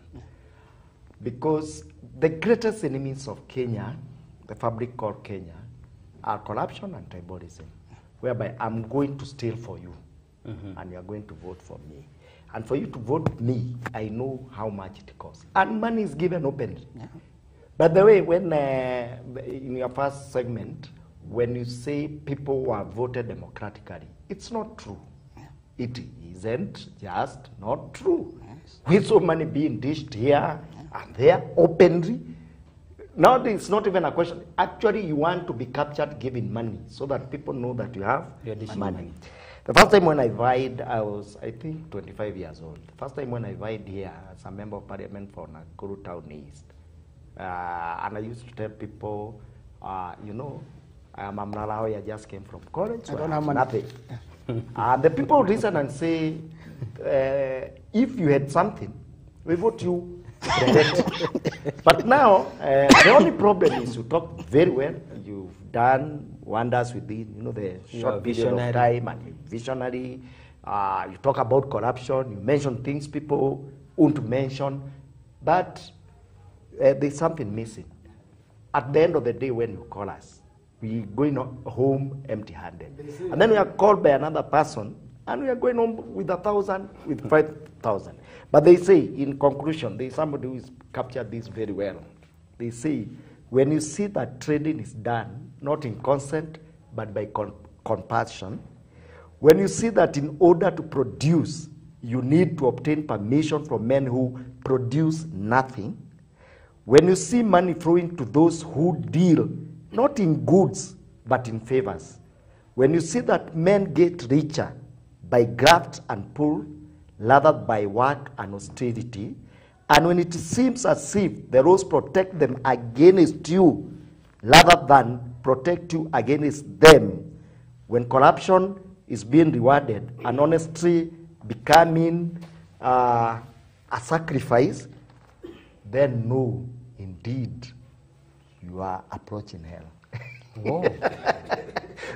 Because the greatest enemies of Kenya, the fabric called Kenya, are corruption and tribalism, whereby I'm going to steal for you and you're going to vote for me. And for you to vote me, I know how much it costs. And money is given openly. By the way, when in your first segment, when you say people were voted democratically, it's not true. It isn't just not true. with so money being dished here and there openly. Now it's not even a question. Actually, you want to be captured giving money so that people know that you have money. The first time when I vied, I was, I think, 25 years old. The first time when I vied here as a member of parliament for Nakuru Town East. And I used to tell people, you know, I am Amnalawi, I just came from college, so I don't have nothing. And the people listen and say, if you had something, we vote you. But now, the only problem is you talk very well. You've done wonders within, you know, the short period of time, and you're visionary. You talk about corruption. You mention things people want to mention, but there's something missing. At the end of the day, when you call us, we're going home empty-handed, and then we are called by another person, and we are going home with 1,000, with 5,000. But they say, in conclusion, there's somebody who has captured this very well. They say, when you see that trading is done, not in consent, but by compulsion, when you see that in order to produce, you need to obtain permission from men who produce nothing, when you see money flowing to those who deal, not in goods, but in favors, when you see that men get richer by graft and pull, rather by work and austerity, and when it seems as if the laws protect them against you rather than protect you against them, when corruption is being rewarded and honesty becoming a sacrifice, then no, indeed, you are approaching hell.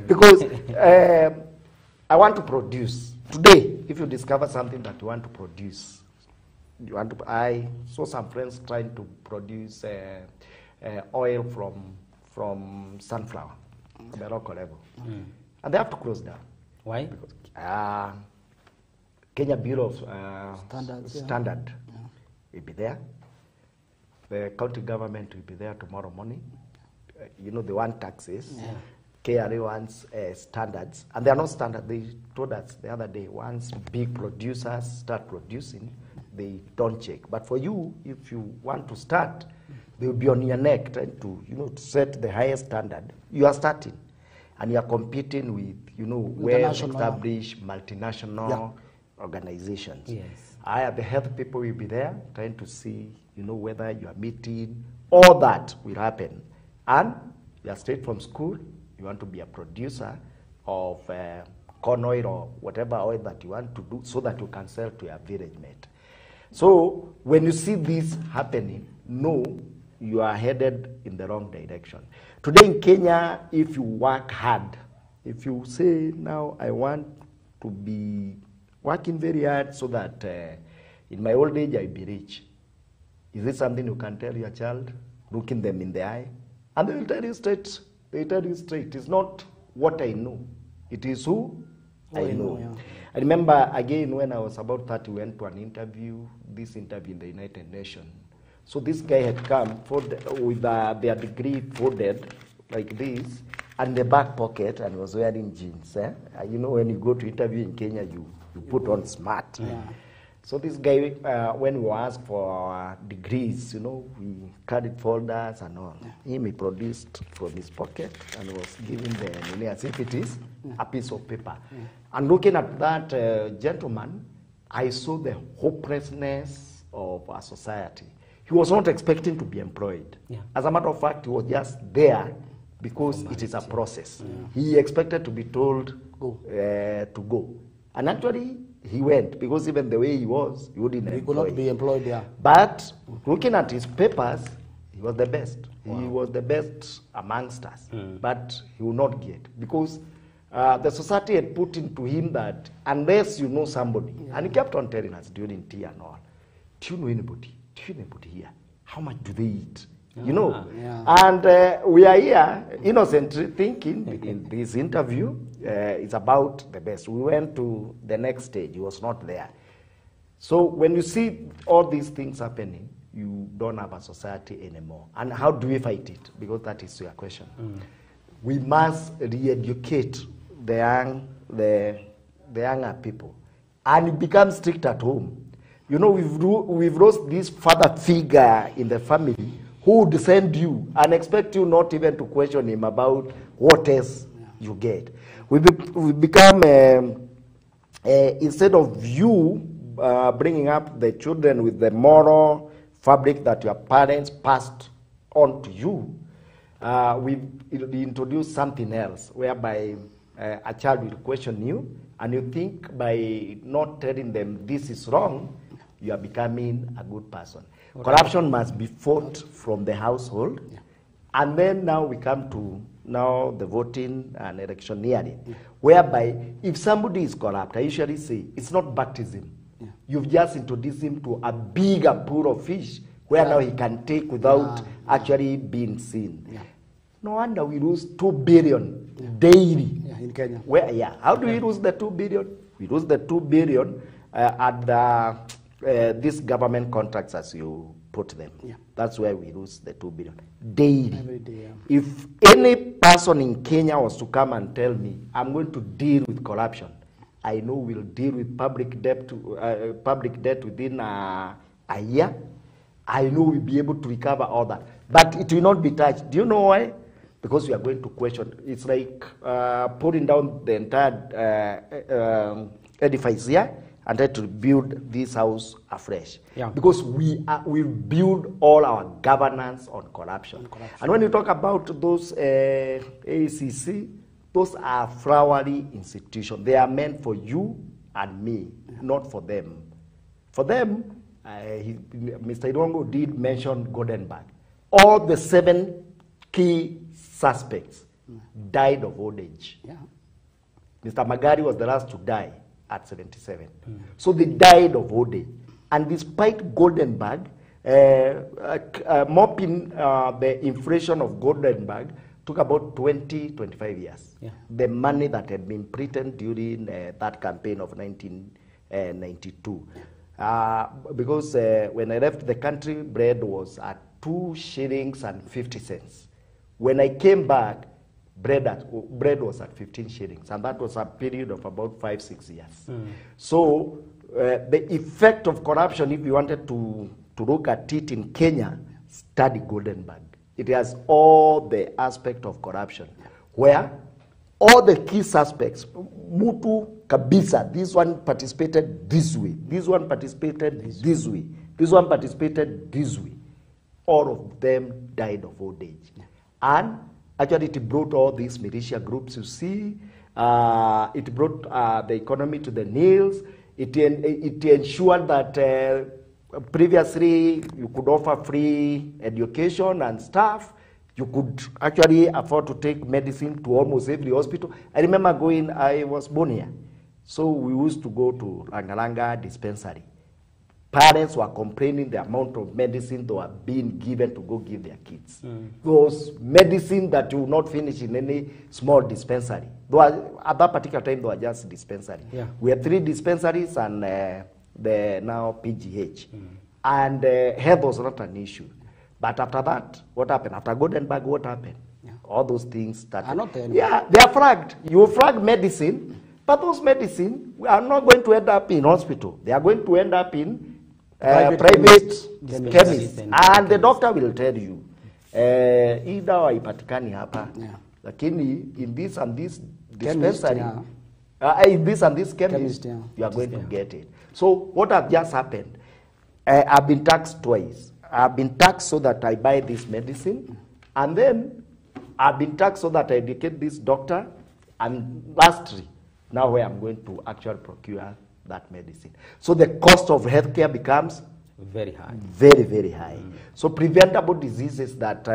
Because I want to produce. Today, if you discover something that you want to produce, I saw some friends trying to produce oil from sunflower at the local level. And they have to close down. Why? Because Kenya Bureau of Standard will be there. The county government will be there tomorrow morning. You know, they want taxes. KRA wants standards, and they are not standard. They told us the other day, once big producers start producing, they don't check. But for you, if you want to start, they will be on your neck trying to, you know, to set the highest standard. You are starting, and you are competing with, you know, well-established multinational organizations. The health people will be there trying to see, you know, whether you are meeting. All that will happen, and you are straight from school. You want to be a producer of corn oil or whatever oil that you want to do so that you can sell to your village mate. So when you see this happening, no, you are headed in the wrong direction. Today in Kenya, if you work hard, if you say, now I want to be working very hard so that in my old age I'll be rich, is this something you can tell your child, looking them in the eye? And they will tell you straight. They tell you straight, it's not what I know, it is who I know. I remember, again, when I was about 30, we went to an interview, this interview in the United Nations. So this guy had come with their degree folded like this, and the back pocket, and was wearing jeans. You know, when you go to interview in Kenya, you put on smart. So this guy, when we asked for degrees, you know, we carried folders and all. He produced from his pocket and was giving the, as if it is a piece of paper. And looking at that gentleman, I saw the hopelessness of our society. He was not expecting to be employed. As a matter of fact, he was just there because it is a process. He expected to be told to go. And actually, he went, because even the way he was, he wouldn't He could not be employed. But looking at his papers, he was the best. He was the best amongst us. But he will not get, because the society had put into him that unless you know somebody, and he kept on telling us during tea and all, do you know anybody? Do you know anybody here? How much do they eat? You know, and we are here innocently thinking in this interview it's about the best. We went to the next stage. He was not there. So when you see all these things happening, you don't have a society anymore. And how do we fight it? Because that is your question. We must re-educate the younger people, and it becomes strict at home. You know, we've lost this father figure in the family who would send you and expect you not even to question him about what else you get. We become, instead of you bringing up the children with the moral fabric that your parents passed on to you, we introduced something else whereby a child will question you, and you think by not telling them this is wrong, you are becoming a good person. Okay. Corruption must be fought from the household. Yeah. And then now we come to now the voting and electioneering, whereby if somebody is corrupt, I usually say it's not baptism. Yeah. You've just introduced him to a bigger pool of fish where now he can take without actually being seen. Yeah. No wonder we lose 2 billion daily in Kenya. Where, how do we lose the 2 billion? We lose the 2 billion at the these government contracts, as you put them. Yeah. That's where we lose the 2 billion daily. Every day, yeah. If any person in Kenya was to come and tell me, I'm going to deal with corruption, I know we'll deal with public debt within a year. I know we'll be able to recover all that. But it will not be touched. Do you know why? Because we are going to question. It's like putting down the entire edifice here and try to build this house afresh. Yeah. Because we build all our governance on corruption. And when you talk about those ACC, those are flowery institutions. They are meant for you and me, not for them. For them, Mr. Irwango did mention Goldenberg. All the 7 key suspects died of old age. Yeah. Mr. Magari was the last to die at 77. So they died of old age. And despite Goldenberg, mopping the inflation of Goldenberg took about 20-25 years. Yeah. The money that had been printed during that campaign of 1992. Because when I left the country, bread was at 2 shillings and 50 cents. When I came back, bread was at 15 shillings, and that was a period of about 5-6 years. So the effect of corruption, if you wanted to look at it in Kenya, study Goldenberg. It has all the aspect of corruption, where all the key suspects, Mutu Kabisa, this one participated this way, this one participated this way, this one participated this way. All of them died of old age. And actually it brought all these militia groups, you see, it brought the economy to the nails. It ensured that previously you could offer free education and stuff. You could actually afford to take medicine to almost every hospital. I remember I was born here. So we used to go to Rangalanga dispensary. Parents were complaining the amount of medicine they were being given to go give their kids. Those medicine that you will not finish in any small dispensary. At that particular time, they were just dispensary. Yeah. We had 3 dispensaries and the now PGH. And health was not an issue. But after that, what happened? After Goldenberg, what happened? Yeah. All those things started. Not there. Yeah, they are fragged. You frag medicine, but those medicine are not going to end up in hospital. They are going to end up in private chemists. And the doctor will tell you, either haipatikani hapa, lakini in this and this dispensary, in this and this chemist, you are going to get it. So what has just happened? I've been taxed twice. I've been taxed so that I buy this medicine, and then I've been taxed so that I educate this doctor, and lastly, now where I'm going to actually procure that medicine. So the cost of healthcare becomes very high. Very, very high. So preventable diseases that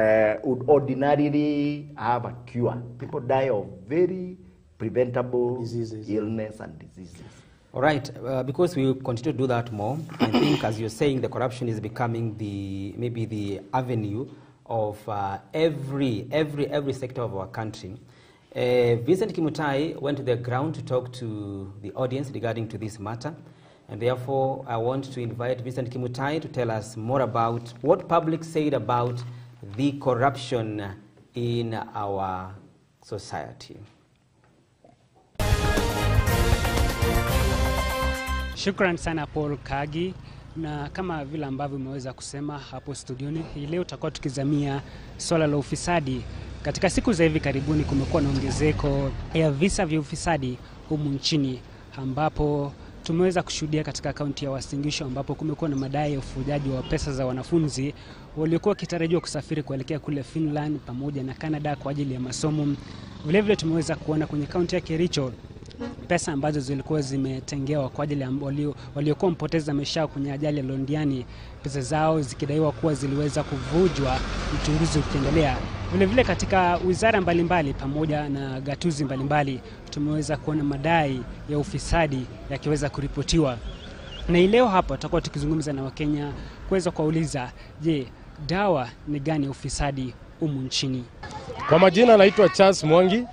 would ordinarily have a cure. People die of very preventable diseases, illness and diseases. All right, because we will continue to do that more, I think, as you're saying, the corruption is becoming maybe the avenue of every sector of our country. Vincent Kimutai went to the ground to talk to the audience regarding to this matter, and therefore I want to invite Vincent Kimutai to tell us more about what public said about the corruption in our society. Shukran sana Paul Kagi. Na kama vile ambavyo umeweza kusema hapo studioni, hii leo tutakuwa tukizamia swala la ufisadi. Katika siku za hivi karibuni kumekuwa na ongezeko ya visa vya ufisadi humu nchini, ambapo tumeweza kushuhudia katika kaunti ya Uasin Gishu ambapo kumekuwa na madai ya ufujaji wa pesa za wanafunzi waliokuwa wakitarajiwa kusafiri kuelekea kule Finland pamoja na Canada kwa ajili ya masomo. Vile vile tumeweza kuona kwenye kaunti ya Kericho pesa ambazo zilikuwa zimetengewa kwa ajili ya waliokuwa mpoteza maisha kwenye ajali ya Londiani, pesa zao zikidaiwa kuwa ziliweza kuvujwa, uchunguzi ukiendelea. Vile vile katika wizara mbalimbali pamoja na gatuzi mbalimbali tumeweza kuona madai ya ufisadi yakiweza kuripotiwa. Na leo hapa tutakuwa tukizungumza na Wakenya kuweza kuuliza, je, dawa ni gani ya ufisadi humu nchini? Kwa majina naitwa Charles Mwangi.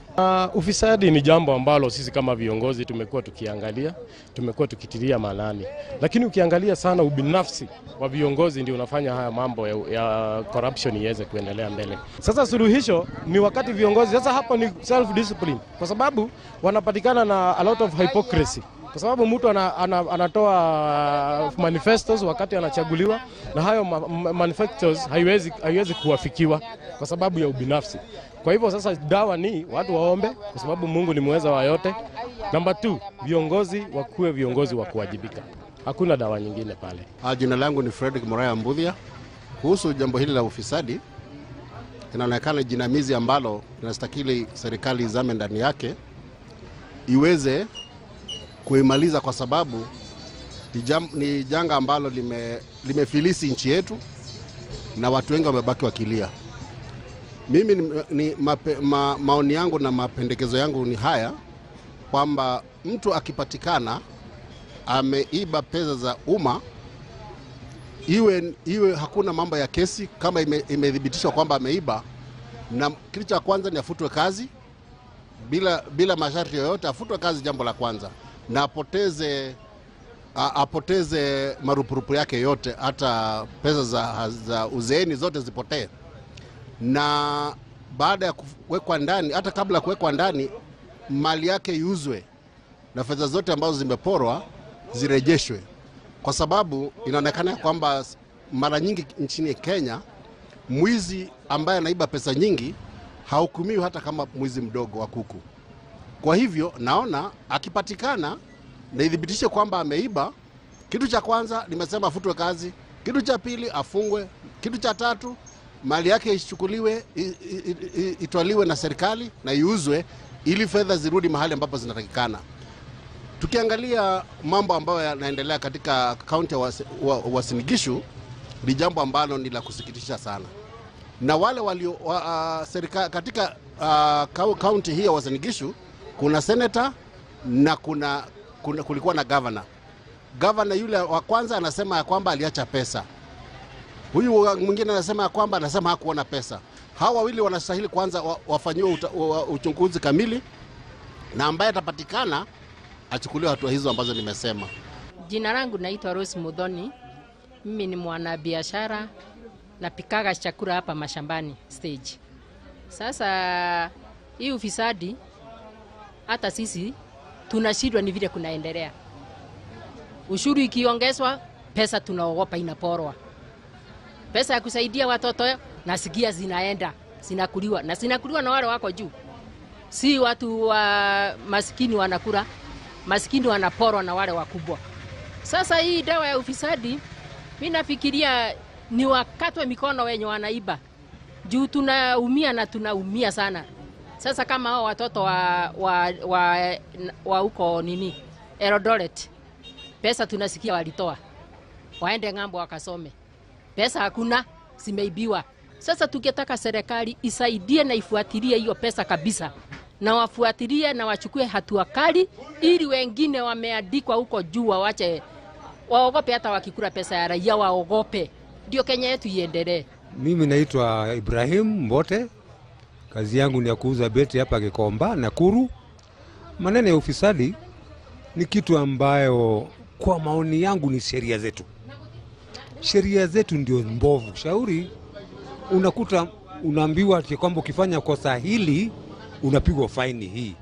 Ufisadi ni jambo ambalo sisi kama viongozi tumekuwa tukiangalia, tumekuwa tukitilia maanani. Lakini ukiangalia sana ubinafsi wa viongozi ndio unafanya haya mambo ya corruption iweze kuendelea mbele. Sasa suluhisho ni wakati viongozi, sasa hapa ni self discipline, kwa sababu wanapatikana na a lot of hypocrisy. Kwa sababu mtu anatoa manifestos wakati anachaguliwa, na hayo manifestos haiwezi kuwafikiwa kwa sababu ya ubinafsi. Kwa hivyo sasa dawa ni watu waombe, kwa sababu Mungu ni muweza wa yote. Number 2, viongozi wakuwe viongozi wa kuwajibika. Hakuna dawa nyingine pale. Jina langu ni Fredrick Moraya Mbudhia. Kuhusu jambo hili la ufisadi, inaonekana jinamizi ambalo inastakili serikali izame ndani yake iweze kuimaliza, kwa sababu ni janga ambalo limefilisi nchi yetu na watu wengi wamebaki wakilia. Mimi maoni yangu na mapendekezo yangu ni haya, kwamba mtu akipatikana ameiba pesa za umma, iwe hakuna mambo ya kesi. Kama imethibitishwa kwamba ameiba, na kitu cha kwanza ni afutwe kazi bila masharti yoyote. Afutwe kazi jambo la kwanza, na apoteze marupurupu yake yote, hata pesa za uzeeni zote zipotee. Na baada ya kuwekwa ndani, hata kabla ya kuwekwa ndani, mali yake iuzwe na fedha zote ambazo zimeporwa zirejeshwe, kwa sababu inaonekana kwamba mara nyingi nchini Kenya mwizi ambaye anaiba pesa nyingi hahukumiwi hata kama mwizi mdogo wa kuku. Kwa hivyo naona akipatikana na idhibitishe kwamba ameiba, kitu cha kwanza nimesema afutwe kazi, kitu cha pili afungwe, kitu cha tatu mali yake ichukuliwe, itwaliwe na serikali na iuzwe, ili fedha zirudi mahali ambapo zinatakikana. Tukiangalia mambo ambayo yanaendelea katika kaunti ya Uasin Gishu, ni jambo ambalo ni la kusikitisha sana. Na wale serikali katika kaunti hii ya Uasin Gishu, kuna senator na kulikuwa na governor. Governor yule wa kwanza anasema ya kwamba aliacha pesa. Huyu mwingine anasema ya kwamba hakuona pesa. Hawa wawili wanastahili kwanza wafanyiwe uchunguzi kamili, na ambaye atapatikana achukuliwe hatua hizo ambazo nimesema. Jina langu naitwa Rose Mudhoni. Mimi ni mwanabiashara, napikaga chakula hapa mashambani stage. Sasa hii ufisadi hata sisi tunashindwa ni vile kunaendelea. Ushuru ikiongezwa, pesa tunaogopa inaporwa. Pesa ya kusaidia watoto nasikia zinakuliwa na wale wako juu. Si watu wa maskini wanakula, maskini wanaporwa na wale wakubwa. Sasa hii dawa ya ufisadi, mimi nafikiria ni wakatwe mikono wenye wanaiba. Juu tunaumia sana. Sasa kama hao watoto wa huko Eldoret, pesa tunasikia walitoa, waende ng'ambo wakasome. Pesa hakuna, zimeibiwa. Sasa tukitaka serikali isaidie na ifuatilie hiyo pesa kabisa, na wafuatilie na wachukue hatua kali, ili wengine wameandikwa huko juu waogope, hata wakikula pesa ya raia waogope, ndio Kenya yetu iendelee. Mimi naitwa Ibrahim Mbote. Kazi yangu ni ya kuuza beti hapa Gikomba, Nakuru. Maneno ya ufisadi ni kitu ambayo kwa maoni yangu ni sheria zetu. Sheria zetu ndio mbovu. Shauri unakuta unaambiwa kwamba ukifanya kosa hili unapigwa faini hii.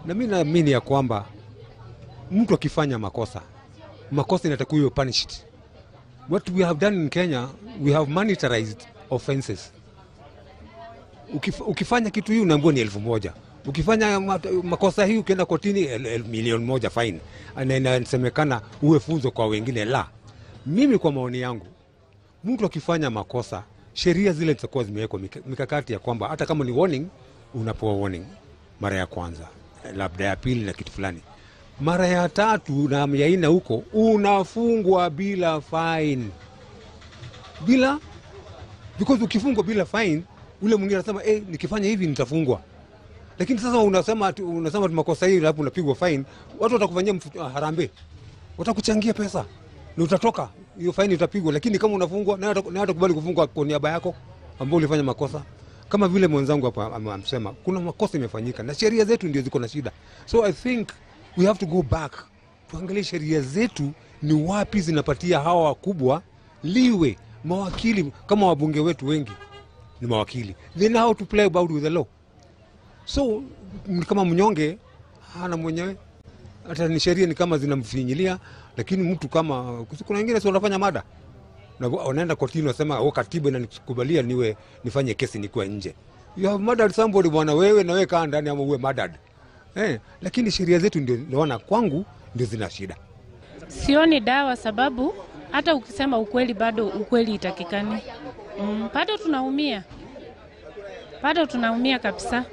Na mimi naamini ya kwamba mtu akifanya makosa makosa inatakiwa iwe punished. What we have done in Kenya, we have monetarized offenses. Ukifanya kitu hii unaambiwa ni 1,000. Ukifanya makosa hii ukienda kotini milioni 1 fine. Inasemekana uwe funzo kwa wengine. La, mimi kwa maoni yangu, mtu akifanya makosa, sheria zile zitakuwa zimewekwa mikakati ya kwamba hata kama ni warning, unapewa warning mara ya kwanza, labda ya pili na kitu fulani. Mara ya 3 na ya 4 huko unafungwa bila fine. Bila, because ukifungwa bila fine, ule mwingine anasema nikifanya hivi nitafungwa. Lakini sasa unasema makosa hili hapo unapigwa fine, watu watakufanyia harambee. Watakuchangia pesa. Na utatoka, hiyo fine utapigwa, lakini kama unafungwa na hatakubali kufungwa kwa niaba yako ambao ulifanya makosa. Kama vile mwenzangu hapa amesema, kuna makosa imefanyika na sheria zetu ndio ziko na shida. So I think we have to go back. Tuangalie sheria zetu ni wapi zinapatia hawa wakubwa liwe. Mawakili kama wabunge wetu wengi ni mawakili. They know how to play about with the law. So kama mnyonge hana mwenyewe, hata ni sheria ni kama zinamfinyilia, lakini mtu kama kuna wengine sio wanafanya mada. Na wanaenda kotini wasema katiba inanikubalia nifanye kesi nikiwa nje. You have murdered somebody bwana, wewe na wewe kaa ndani ama uwe murdered. Lakini sheria zetu ndio naona kwangu ndio zina shida. Sioni dawa sababu hata ukisema ukweli bado ukweli itakikani. Bado tunaumia kabisa.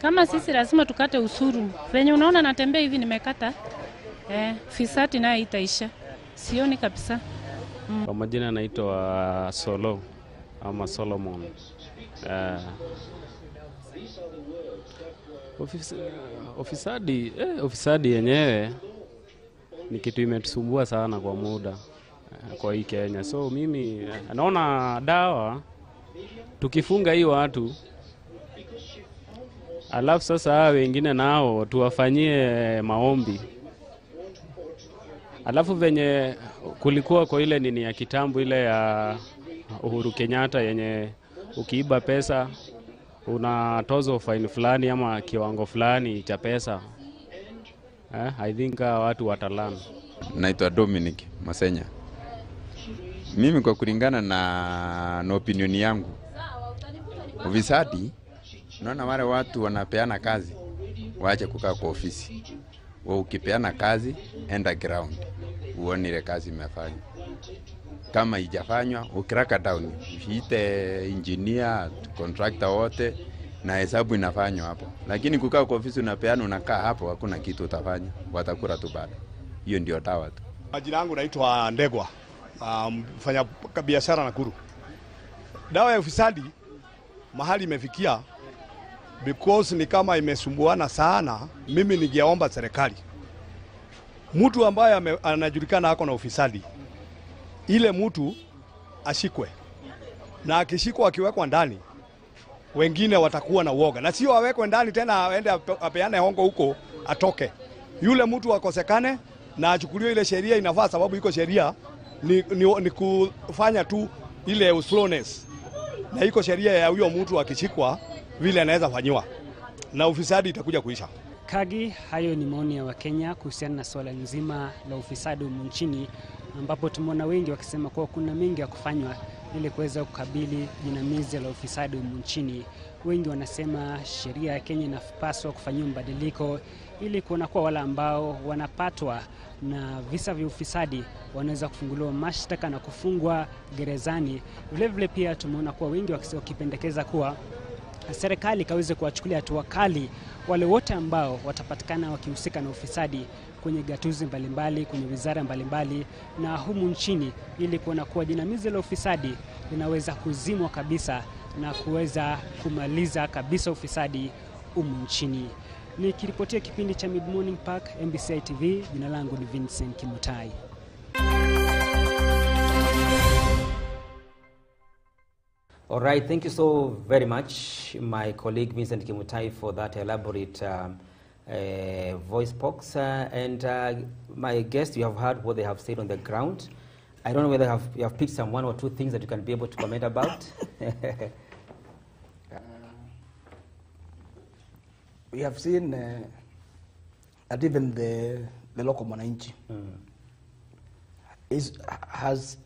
Kama sisi lazima tukate usuru. Venye unaona natembea hivi nimekata. Fisati nayo itaisha. Sioni kabisa. Kwa majina naitwa Solo ama Solomon. Ofisadi yenyewe ni kitu imetusumbua sana kwa muda kwa hii Kenya. So mimi naona dawa tukifunga hii watu, alafu sasa wengine nao tuwafanyie maombi. Alafu venye kulikuwa kwa ile nini ya kitambo ile ya Uhuru Kenyatta yenye ukiiba pesa unatozwa fine fulani ama kiwango fulani cha pesa. I think watu watalana. Naitwa Dominic Masenya. Mimi kwa kulingana na opinion yangu, ufisadi, naona wale watu wanapeana kazi waache kukaa kwa ofisi. Ukipeana kazi enda ground uone ile kazi imefanywa. Kama haijafanywa ukiraka down, uite engineer, contractor wote na hesabu inafanywa hapo. Lakini kukaa kwa ofisi unapeana unakaa hapo, hakuna kitu utafanya, watakula tu baada. Hiyo ndio dawa tu. Majina yangu naitwa Ndegwa, mfanya biashara Nakuru. Dawa ya ufisadi mahali imefikia because ni kama imesumbuana sana. Mimi ningeomba serikali, mtu ambaye anajulikana hako na ufisadi, ile mtu ashikwe, na akishikwa akiwekwa ndani wengine watakuwa na uoga, na sio awekwe ndani tena aende apeane hongo huko atoke. Yule mtu akosekane na achukuliwe ile sheria inafaa, sababu iko sheria ni kufanya tu ile slowness, na iko sheria ya huyo mtu akishikwa vile anaweza fanywa na ufisadi itakuja kuisha. Kagi, hayo ni maoni ya Wakenya kuhusiana na swala nzima la ufisadi humu nchini, ambapo tumeona wengi wakisema kuwa kuna mengi ya kufanywa ili kuweza kukabili jinamizi la ufisadi humu nchini. Wengi wanasema sheria ya Kenya inapaswa kufanyiwa mabadiliko ili kuona kuwa wale ambao wanapatwa na visa vya ufisadi wanaweza kufunguliwa mashtaka na kufungwa gerezani. Vile pia tumeona kuwa wengi wakipendekeza kuwa serikali kaweze kuwachukulia hatua kali wale wote ambao watapatikana wakihusika na ufisadi kwenye gatuzi mbalimbali, kwenye wizara mbalimbali na humu nchini, ili kuona kuwa jinamizi la ufisadi linaweza kuzimwa kabisa na kuweza kumaliza kabisa ufisadi humu nchini. Nikiripotia kipindi cha Mid Morning Park, MBCI TV, jina langu ni Vincent Kimutai. All right, thank you so very much, my colleague Vincent Kimutai, for that elaborate voice box. And my guest, you have heard what they have said on the ground. I don't know whether you have picked some 1 or 2 things that you can be able to comment about. We have seen that even the local Mwananchi has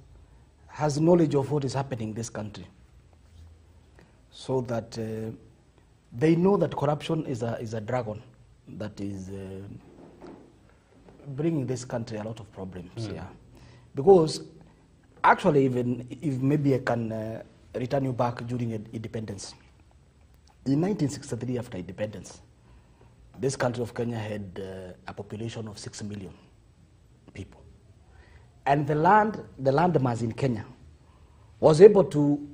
knowledge of what is happening in this country, so that they know that corruption is a dragon that is bringing this country a lot of problems. Yeah, because actually, even if maybe I can return you back during independence. In 1963, after independence, this country of Kenya had a population of 6 million people. And the land mass in Kenya was able to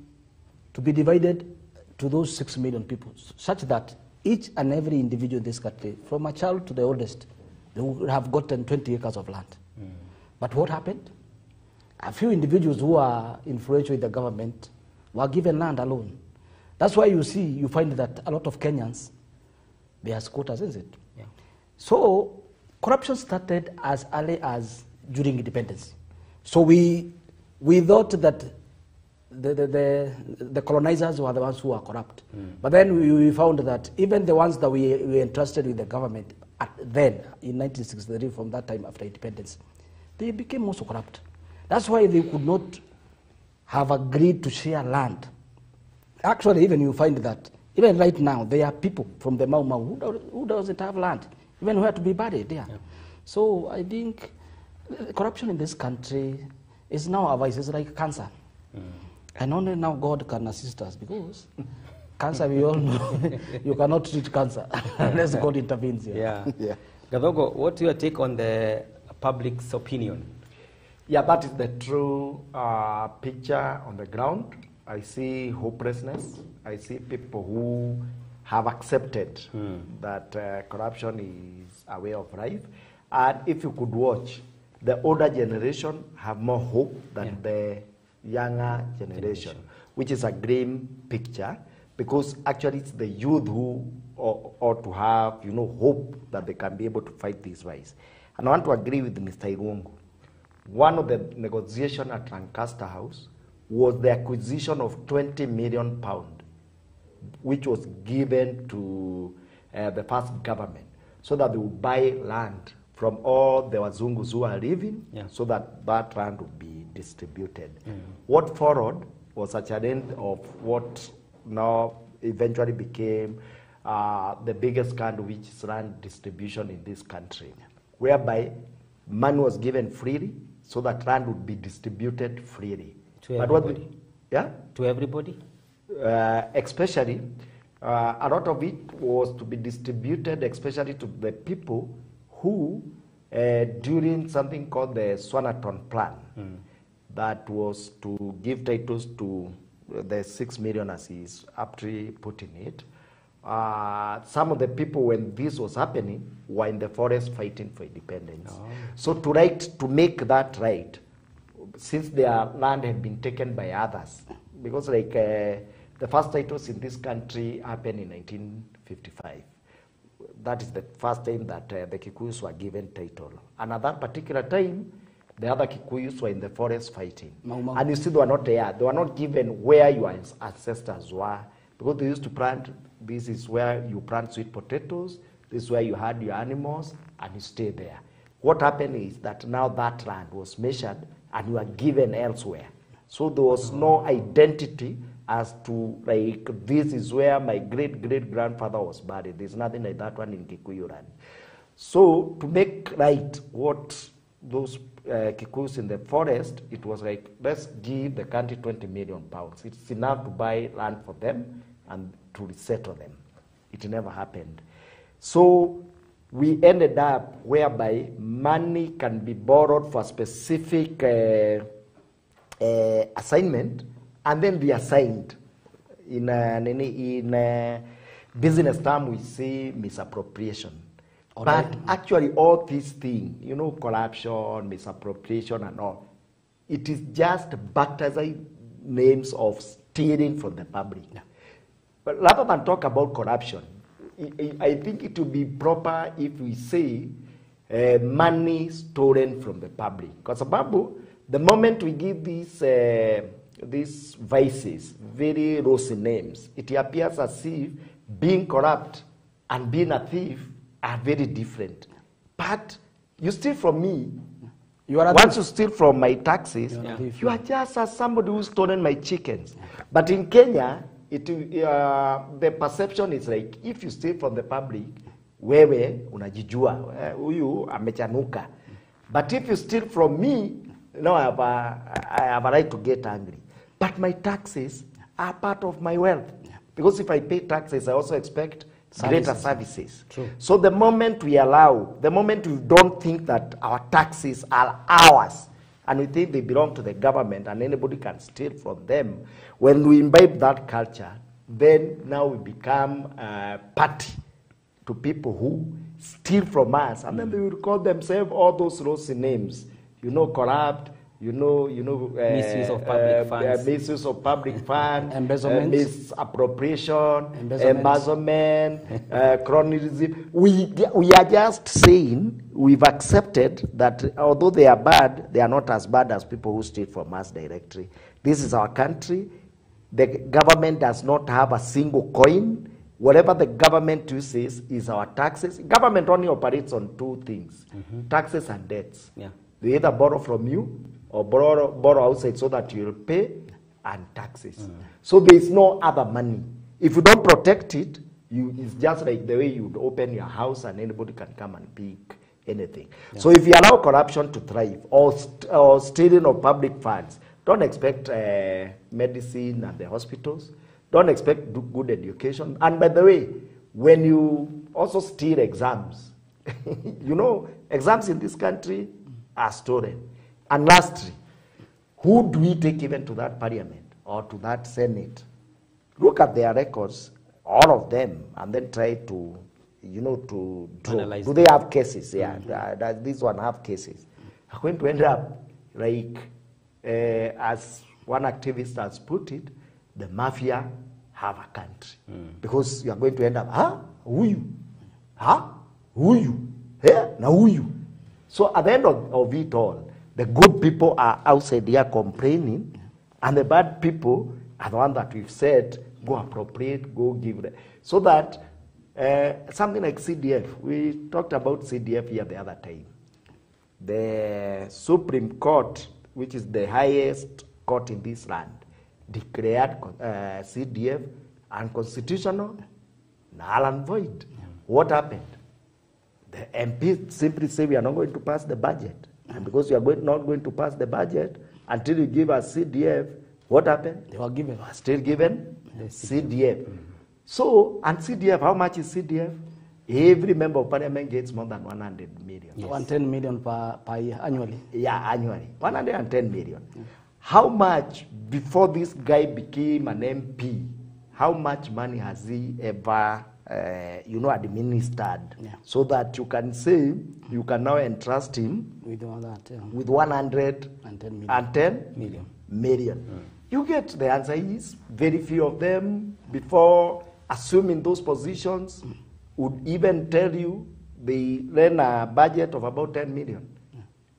be divided to those 6 million people, such that each and every individual in this country, from a child to the oldest, they would have gotten 20 acres of land. But what happened? A few individuals who are influential in the government were given land alone. That's why you find that a lot of Kenyans, they are squatters, isn't it? Yeah. So corruption started as early as during independence. So we thought that the colonizers were the ones who were corrupt. But then we found that even the ones that we entrusted with the government then, in 1963, from that time after independence, they became also corrupt. That's why they could not have agreed to share land. Actually, even you find that, even right now, there are people from the Mau Mau who doesn't have land, even where to be buried. Yeah. So I think corruption in this country is now a vice. It's like cancer. And only now God can assist us, because cancer, we all know, you cannot treat cancer unless God intervenes here. Yeah. Gadogo, what's your take on the public's opinion? Yeah, that is the true picture on the ground. I see hopelessness. I see people who have accepted that corruption is a way of life. And if you could watch, the older generation have more hope than the younger generation, which is a grim picture, because actually it's the youth who ought to have, hope that they can be able to fight this vice. And I want to agree with Mr. Irungu. One of the negotiations at Lancaster House was the acquisition of £20 million, which was given to the first government, so that they would buy land from all the Wazungus who are living, so that that land would be distributed. What followed was a challenge of what now eventually became the biggest scandal, which is land distribution in this country, whereby money was given freely, so that land would be distributed freely. To everybody? To everybody? Especially, a lot of it was to be distributed, especially to the people who, during something called the Swanaton Plan, that was to give titles to the 6 million, as is aptly putting it. Some of the people, when this was happening, were in the forest fighting for independence. So to make that right, since their land had been taken by others, because the first titles in this country happened in 1955. That is the first time that the Kikuyus were given title. And at that particular time, the other Kikuyus were in the forest fighting. And you see, they were not there. They were not given where your ancestors were, because they used to plant, this is where you plant sweet potatoes, this is where you had your animals, and you stay there. What happened is that now that land was measured and you were given elsewhere. So there was no identity as to, this is where my great-great-grandfather was buried. There's nothing like that one in Kikuyu land. So to make right what those Kikuyus in the forest, it was let's give the country £20 million. It's enough to buy land for them and to resettle them. It never happened. So we ended up whereby money can be borrowed for a specific assignment, and then be assigned. In business term, we say misappropriation. But actually, all these things, corruption, misappropriation, and all, it is just baptized names of stealing from the public. But rather than talk about corruption, I think it would be proper if we say money stolen from the public. Because the moment we give these vices very rosy names, it appears as if being corrupt and being a thief are very different. But you steal from me, Once you steal from my taxes, you are just as somebody who's stolen my chickens. But in Kenya, the perception is like, if you steal from the public, wewe unajijua, huyu amechanuka. But if you steal from me, I have a right to get angry. But my taxes are part of my wealth. Because if I pay taxes, I also expect greater services. True. So the moment we don't think that our taxes are ours, and we think they belong to the government and anybody can steal from them, when we imbibe that culture, then now we become a party to people who steal from us, and then they will call themselves all those rosy names, corrupt, misuse of public funds, misuse of public funds, embezzlement, misappropriation, embezzlement, cronyism. We are just saying we've accepted that although they are bad, they are not as bad as people who steal from us directly. This is our country. The government does not have a single coin. Whatever the government uses is our taxes. Government only operates on two things, taxes and debts. Yeah. They either borrow from you or borrow outside so that you'll pay, and taxes. So there is no other money. If you don't protect it, it's just like the way you'd open your house and anybody can come and pick anything. Yeah. So if you allow corruption to thrive or stealing of public funds, don't expect medicine at the hospitals. Don't expect good education. And by the way, when you also steal exams, exams in this country are stolen. And lastly, who do we take even to that parliament or to that senate? Look at their records, all of them, and then try to, to analyze. Do they have cases? Yeah, does this one have cases? I'm going to end up like, as one activist has put it, the mafia have a country. Because you are going to end up, who you? Who you? Now who you? So at the end of it all, the good people are outside here complaining, and the bad people are the ones that we've said, go appropriate, go give them. So that something like CDF, we talked about CDF here the other time. The Supreme Court, which is the highest court in this land, declared CDF unconstitutional, null and void. What happened? The MP simply say we are not going to pass the budget. And because we are not going to pass the budget until you give us CDF, what happened? They were given. Still given CDF. So, and CDF, how much is CDF? Every member of parliament gets more than 100 million. Yes. 110 million per year, annually. Yeah, annually. 110 million. How much, before this guy became an MP, how much money has he ever administered, so that you can say you can now entrust him with 110 million. You get the answer is very few of them, before assuming those positions, would even tell you they run a budget of about 10 million.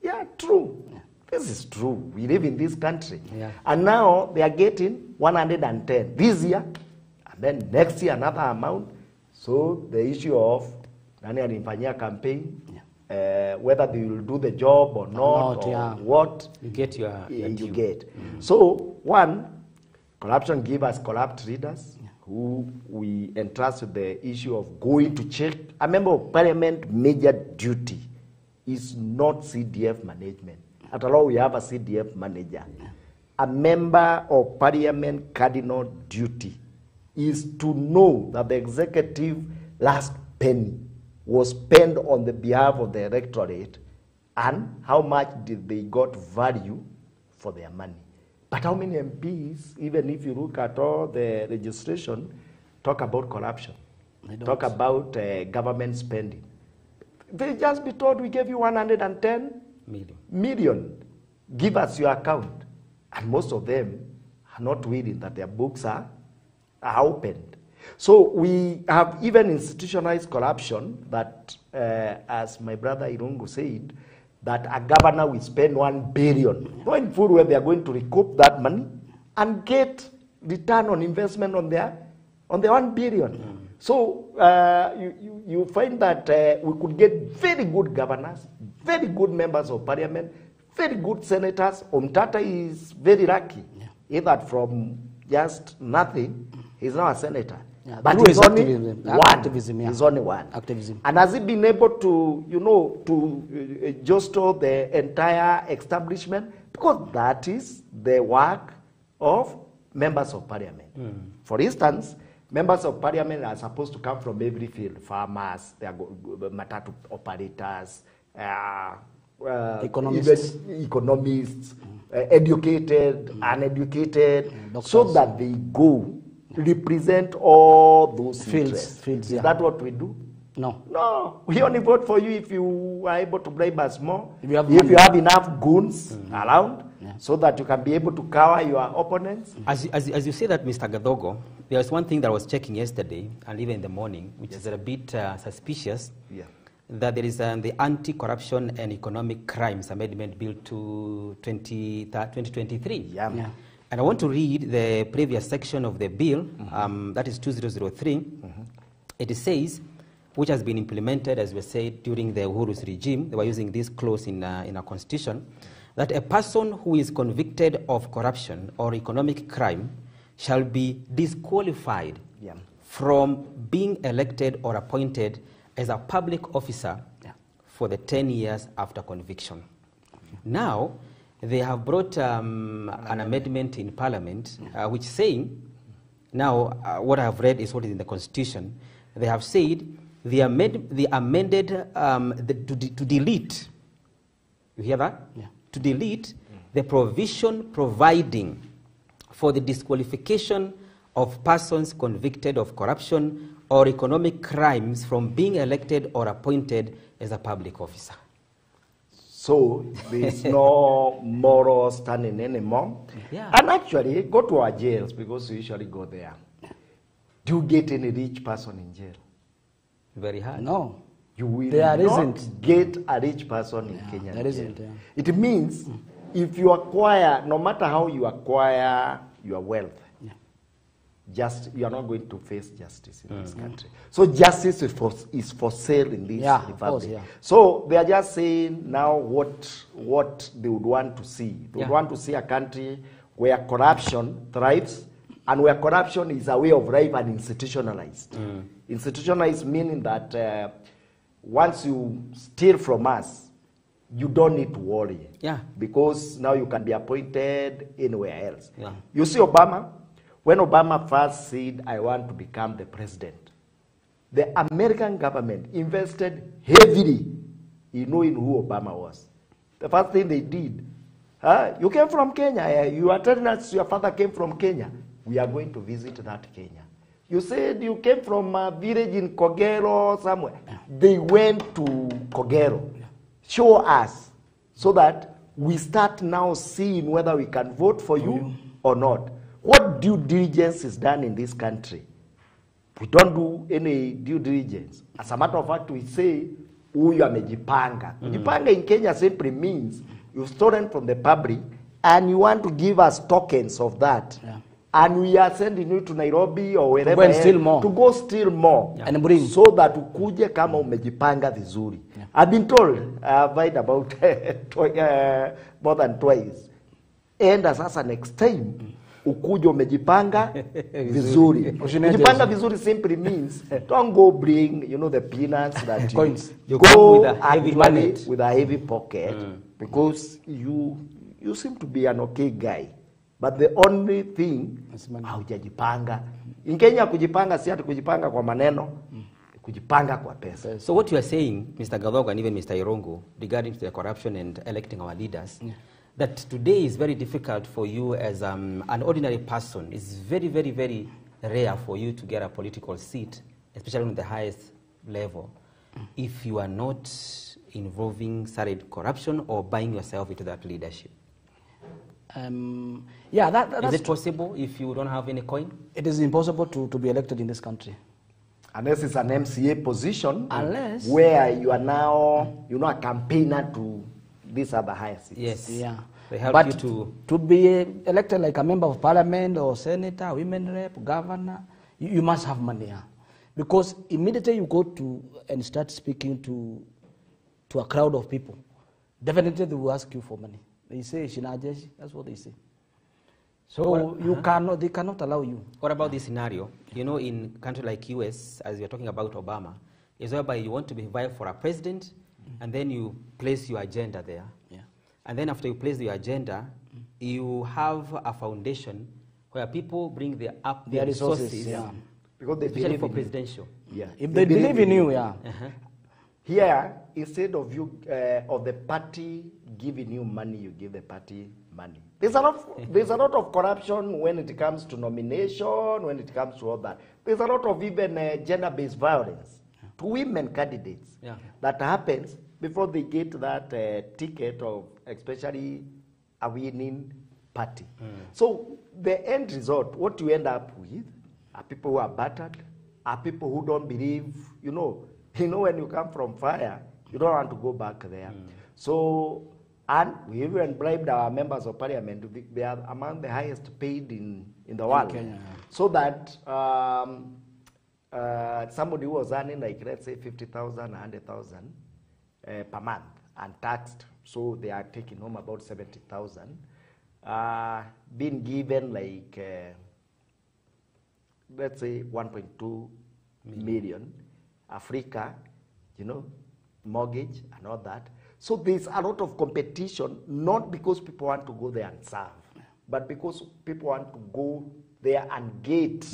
Yeah, true. This is true. We live in this country. Yeah. And now they are getting 110 this year, and then next year another amount. So the issue of nani alimfanyia campaign, whether they will do the job or not, or what, you get your you get. So one, corruption gives us corrupt leaders who we entrust with the issue of going to check. A member of parliament major duty is not CDF management. At all, we have a CDF manager. A member of parliament cardinal duty is to know that the executive last penny was spent on the behalf of the electorate, and how much did they got value for their money. But how many MPs, even if you look at all the registration, talk about corruption, talk about government spending? They just be told, we gave you 110 million. Give us your account. And most of them are not willing that their books are opened. So we have even institutionalized corruption that, as my brother Irungu said, that a governor will spend 1 billion, knowing full well they are going to recoup that money and get return on investment on their 1 billion. So you find that we could get very good governors, very good members of parliament, very good senators. Omtata is very lucky. Either from just nothing, he's now a senator. Yeah, but through he's his only activism. one. Activism, yeah. He's only one. Activism. And has he been able to, you know, to jostle the entire establishment? Because that is the work of members of parliament. For instance, members of parliament are supposed to come from every field. Farmers, they are matatu operators, Economists. even economists, educated, uneducated, so that they go represent all those interests. Fields, Is yeah. that what we do? No. No. We only vote for you if you are able to bribe us more, If you have if money. you have enough goons around, so that you can be able to cover your opponents. As you say that, Mr. Gadogo, there was one thing that I was checking yesterday and even in the morning, which is a bit suspicious, that there is the Anti-Corruption and Economic Crimes Amendment Bill to 2023. And I want to read the previous section of the bill, that is 2003. It says, which has been implemented, as we said, during the Uhuru's regime. They were using this clause in our constitution, that a person who is convicted of corruption or economic crime shall be disqualified from being elected or appointed as a public officer for the 10 years after conviction. Now, they have brought an amendment in Parliament which saying, now what I have read is what is in the Constitution. They have said they amended to delete, you hear that? To delete the provision providing for the disqualification of persons convicted of corruption or economic crimes from being elected or appointed as a public officer. So there is no moral standing anymore. And actually, go to our jails, because we usually go there. Do you get any rich person in jail? Very hard. No. You will There not isn't. get a rich person in Kenya. There isn't, yeah. It means if you acquire, no matter how you acquire your wealth, you are not going to face justice in this country. So justice is for sale in this Of republic. course, yeah. So they are just saying now what they would want to see. They would want to see a country where corruption thrives, and where corruption is a way of life and institutionalized. Institutionalized meaning that once you steal from us, you don't need to worry. Because now you can be appointed anywhere else. You see Obama, when Obama first said, I want to become the president, the American government invested heavily in knowing who Obama was. The first thing they did, you came from Kenya, you are telling us your father came from Kenya. We are going to visit that Kenya. You said you came from a village in Kogero somewhere. They went to Kogero. Show us, so that we start now seeing whether we can vote for you or not. What due diligence is done in this country? We don't do any due diligence. As a matter of fact, we say, huyu amejipanga. Kujipanga in Kenya simply means you've stolen from the public and you want to give us tokens of that. And we are sending you to Nairobi or wherever go and steal more. to go steal more. And bring. So that ukuje kama umejipanga vizuri. I've been told, I've heard about more than twice. And sasa next time, ukuje umejipanga vizuri. Kujipanga vizuri simply means don't go bring, the peanuts that coins. You with go a heavy actually wallet. with a heavy pocket, because you seem to be an okay guy. But the only thing, haujajipanga. In Kenya kujipanga si ati kujipanga kwa maneno, kujipanga kwa pesa. So what you are saying, Mr. Gadogo and even Mr. Irongo, regarding to the corruption and electing our leaders, that today is very difficult for you as an ordinary person. It's very, very, very rare for you to get a political seat, especially on the highest level, if you are not involving salaried corruption or buying yourself into that leadership. That's is it possible if you don't have any coin? It is impossible to be elected in this country. Unless it's an MCA position, Unless where you are now, a campaigner to these other higher seats. Yes. Yeah. They help But you to be elected like a member of parliament or senator, women rep, governor, you must have money. Yeah. Because immediately you go to and start speaking to a crowd of people, definitely they will ask you for money. They say, Shinajeshi, that's what they say. So they cannot allow you. What about this scenario? You know, in a country like US, as you're talking about Obama, is whereby you want to be viable for a president, and then you place your agenda there. Yeah. And then after you place your agenda, you have a foundation where people bring their resources, yeah. Because they especially believe for in presidential. Yeah. If they believe in you, yeah. Here, instead of you of the party giving you money, you give the party money. There's a lot of corruption when it comes to nomination, when it comes to all that. There's a lot of even gender-based violence to women candidates that happens before they get that ticket of especially a winning party. So the end result, what you end up with, are people who are battered, are people who don't believe, you know when you come from fire, you don't want to go back there. So, and we even bribed our members of parliament to be, they are among the highest paid in the world. Kenya. So that somebody who was earning like, let's say 50,000, 100,000 per month and taxed, so they are taking home about 70,000, being given like, let's say 1.2 million, Africa, mortgage and all that. So there's a lot of competition, not because people want to go there and serve, but because people want to go there and get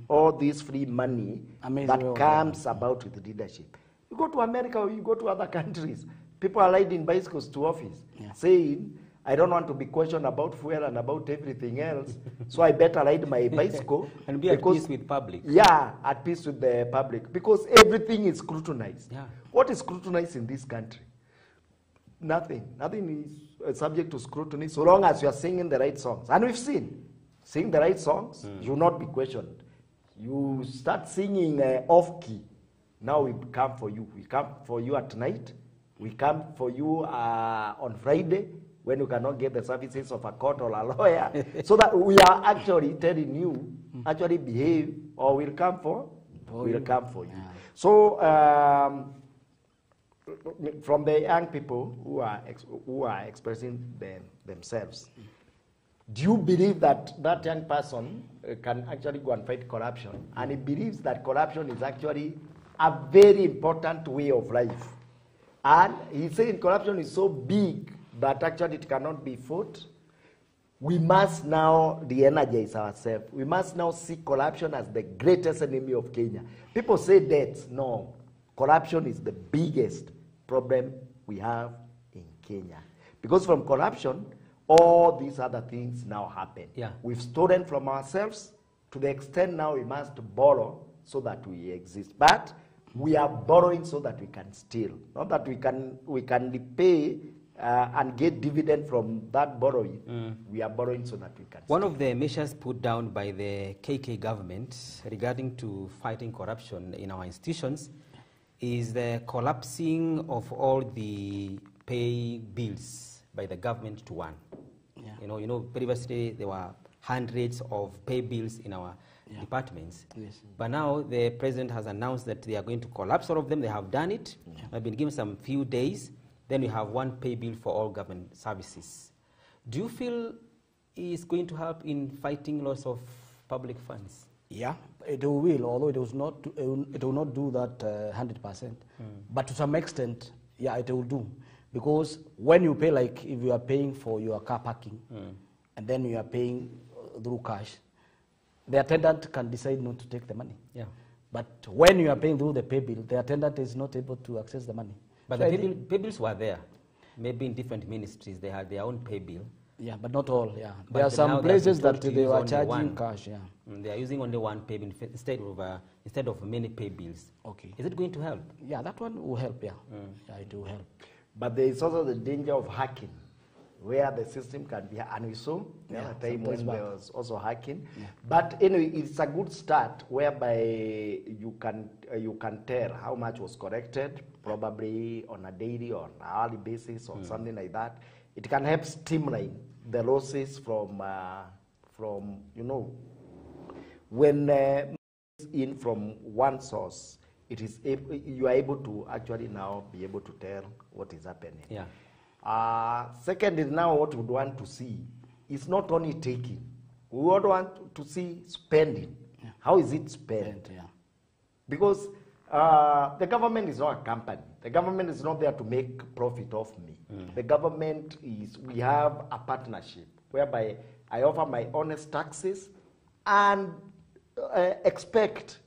all this free money that comes about with leadership. You go to America or you go to other countries, people are riding bicycles to office, saying, I don't want to be questioned about fuel and about everything else, so I better ride my bicycle. And be at peace with public. Yeah, at peace with the public, because everything is scrutinized. Yeah. What is scrutinized in this country? Nothing. Nothing is subject to scrutiny so long as you are singing the right songs. And we've sing the right songs, you will not be questioned. You start singing off-key, now we come for you. We come for you at night. We come for you on Friday, when you cannot get the services of a court or a lawyer, so that we are actually telling you, actually behave, or we'll come for you. Yeah. So, from the young people who are expressing themselves, do you believe that that young person can actually go and fight corruption? And he believes that corruption is actually a very important way of life. And he's saying corruption is so big that actually it cannot be fought. We must now re-energize ourselves. We must now see corruption as the greatest enemy of Kenya. People say debt. No. Corruption is the biggest problem we have in Kenya. Because from corruption, all these other things now happen. Yeah. We've stolen from ourselves to the extent now we must borrow so that we exist. But we are borrowing so that we can steal. Not that we can repay and get dividend from that borrowing. We are borrowing so that we can One of the measures put down by the KK government regarding to fighting corruption in our institutions is the collapsing of all the pay bills by the government to one. Yeah. You know, previously there were hundreds of pay bills in our departments. Yes. But now the president has announced that they are going to collapse all of them. They have done it. Yeah. They've been given some few days. Then we have one pay bill for all government services. Do you feel it's going to help in fighting loss of public funds? Yeah, it will, although it will not do that 100%. But to some extent, yeah, it will do. Because when you pay, like if you are paying for your car parking, and then you are paying through cash, the attendant can decide not to take the money. Yeah. But when you are paying through the pay bill, the attendant is not able to access the money. But so the pay bills were there. Maybe in different ministries they had their own pay bill. Yeah, but not all. Yeah, there are some places that they were charging cash. Yeah, they are using only one pay bill instead of many pay bills. Okay, is it going to help? Yeah, that one will help. Yeah, yeah, it will help. But there is also the danger of hacking, where the system can be, and we saw the other time when there was also hacking. Yeah. But anyway, it's a good start whereby you can tell how much was corrected, probably on a daily or an hourly basis or something like that. It can help streamline the losses from when in from one source, it is you are able to actually now be able to tell what is happening. Yeah. Secondly, now what we would want to see is not only taking. We would want to see spending. Yeah. How is it spent? Yeah. Because the government is not a company. The government is not there to make profit off me. The government is, we have a partnership whereby I offer my honest taxes and expect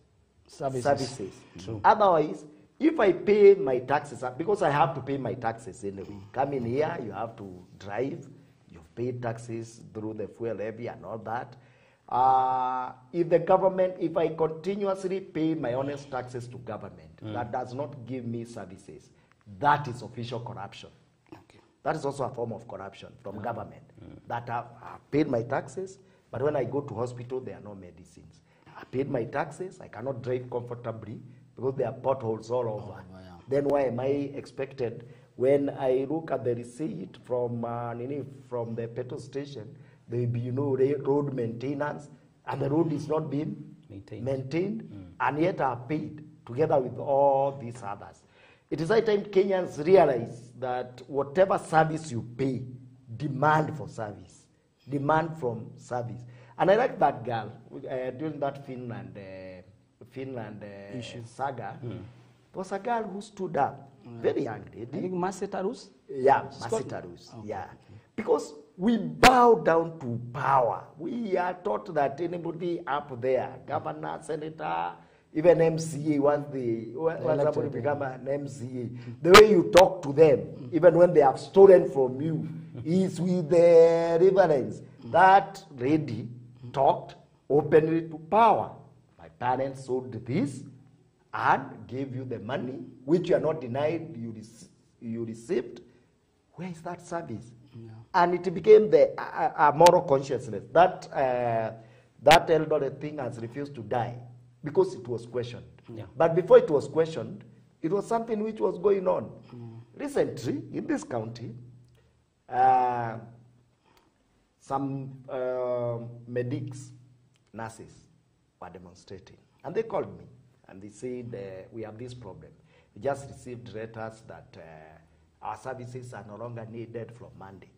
services. True. Otherwise, if I pay my taxes, because I have to pay my taxes anyway, come in here, you have to drive, you've paid taxes through the fuel levy and all that. If the government, if I continuously pay my honest taxes to government, that does not give me services, that is official corruption. Okay. That is also a form of corruption from government. That I've paid my taxes, but when I go to hospital, there are no medicines. I paid my taxes, I cannot drive comfortably because there are potholes all over. Then why am I expected, when I look at the receipt from the petrol station, there will be road maintenance, and the road is not being maintained, and yet are paid together with all these others. It is high time Kenyans realize that whatever service you pay, demand for service, demand from service. And I like that girl during that Finland saga. There was a girl who stood up, very young lady. I think Mercy Tarus? Yeah, Mercy Tarus. Okay. Yeah. Because we bow down to power. We are taught that anybody up there, governor, senator, even MCA, once somebody become an MCA, the way you talk to them, even when they have stolen from you, is with the reverence. That lady talked openly to power. My parents sold this and gave you the money, which you are not denied, you received. Where is that service? Yeah. And it became a moral consciousness. That elderly thing has refused to die because it was questioned. Yeah. But before it was questioned, it was something which was going on. Recently, in this county, some medics, nurses, were demonstrating. And they called me, and they said, we have this problem. We just received letters that our services are no longer needed from Monday.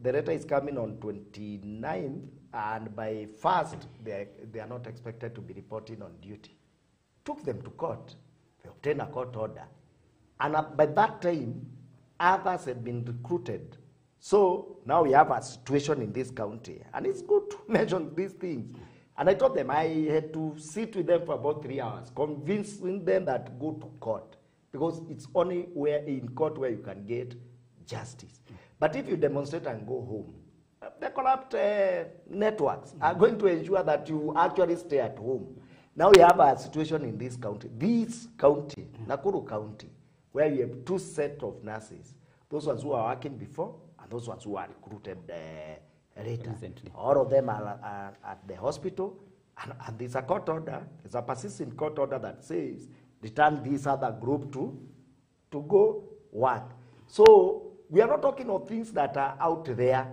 The letter is coming on 29th, and by 1st, they are not expected to be reporting on duty. Took them to court. They obtained a court order. And by that time, others had been recruited. So now we have a situation in this county, and it's good to mention these things. And I told them I had to sit with them for about 3 hours, convincing them that go to court, because it's only in court where you can get justice. But if you demonstrate and go home, the corrupt networks are going to ensure that you actually stay at home. Now we have a situation in this county, Nakuru County, where you have two sets of nurses, those ones who are working before and those ones who are recruited later. Recently. All of them are at the hospital, and there's a court order, there's a persistent court order that says, return this other group to go work. So we are not talking of things that are out there.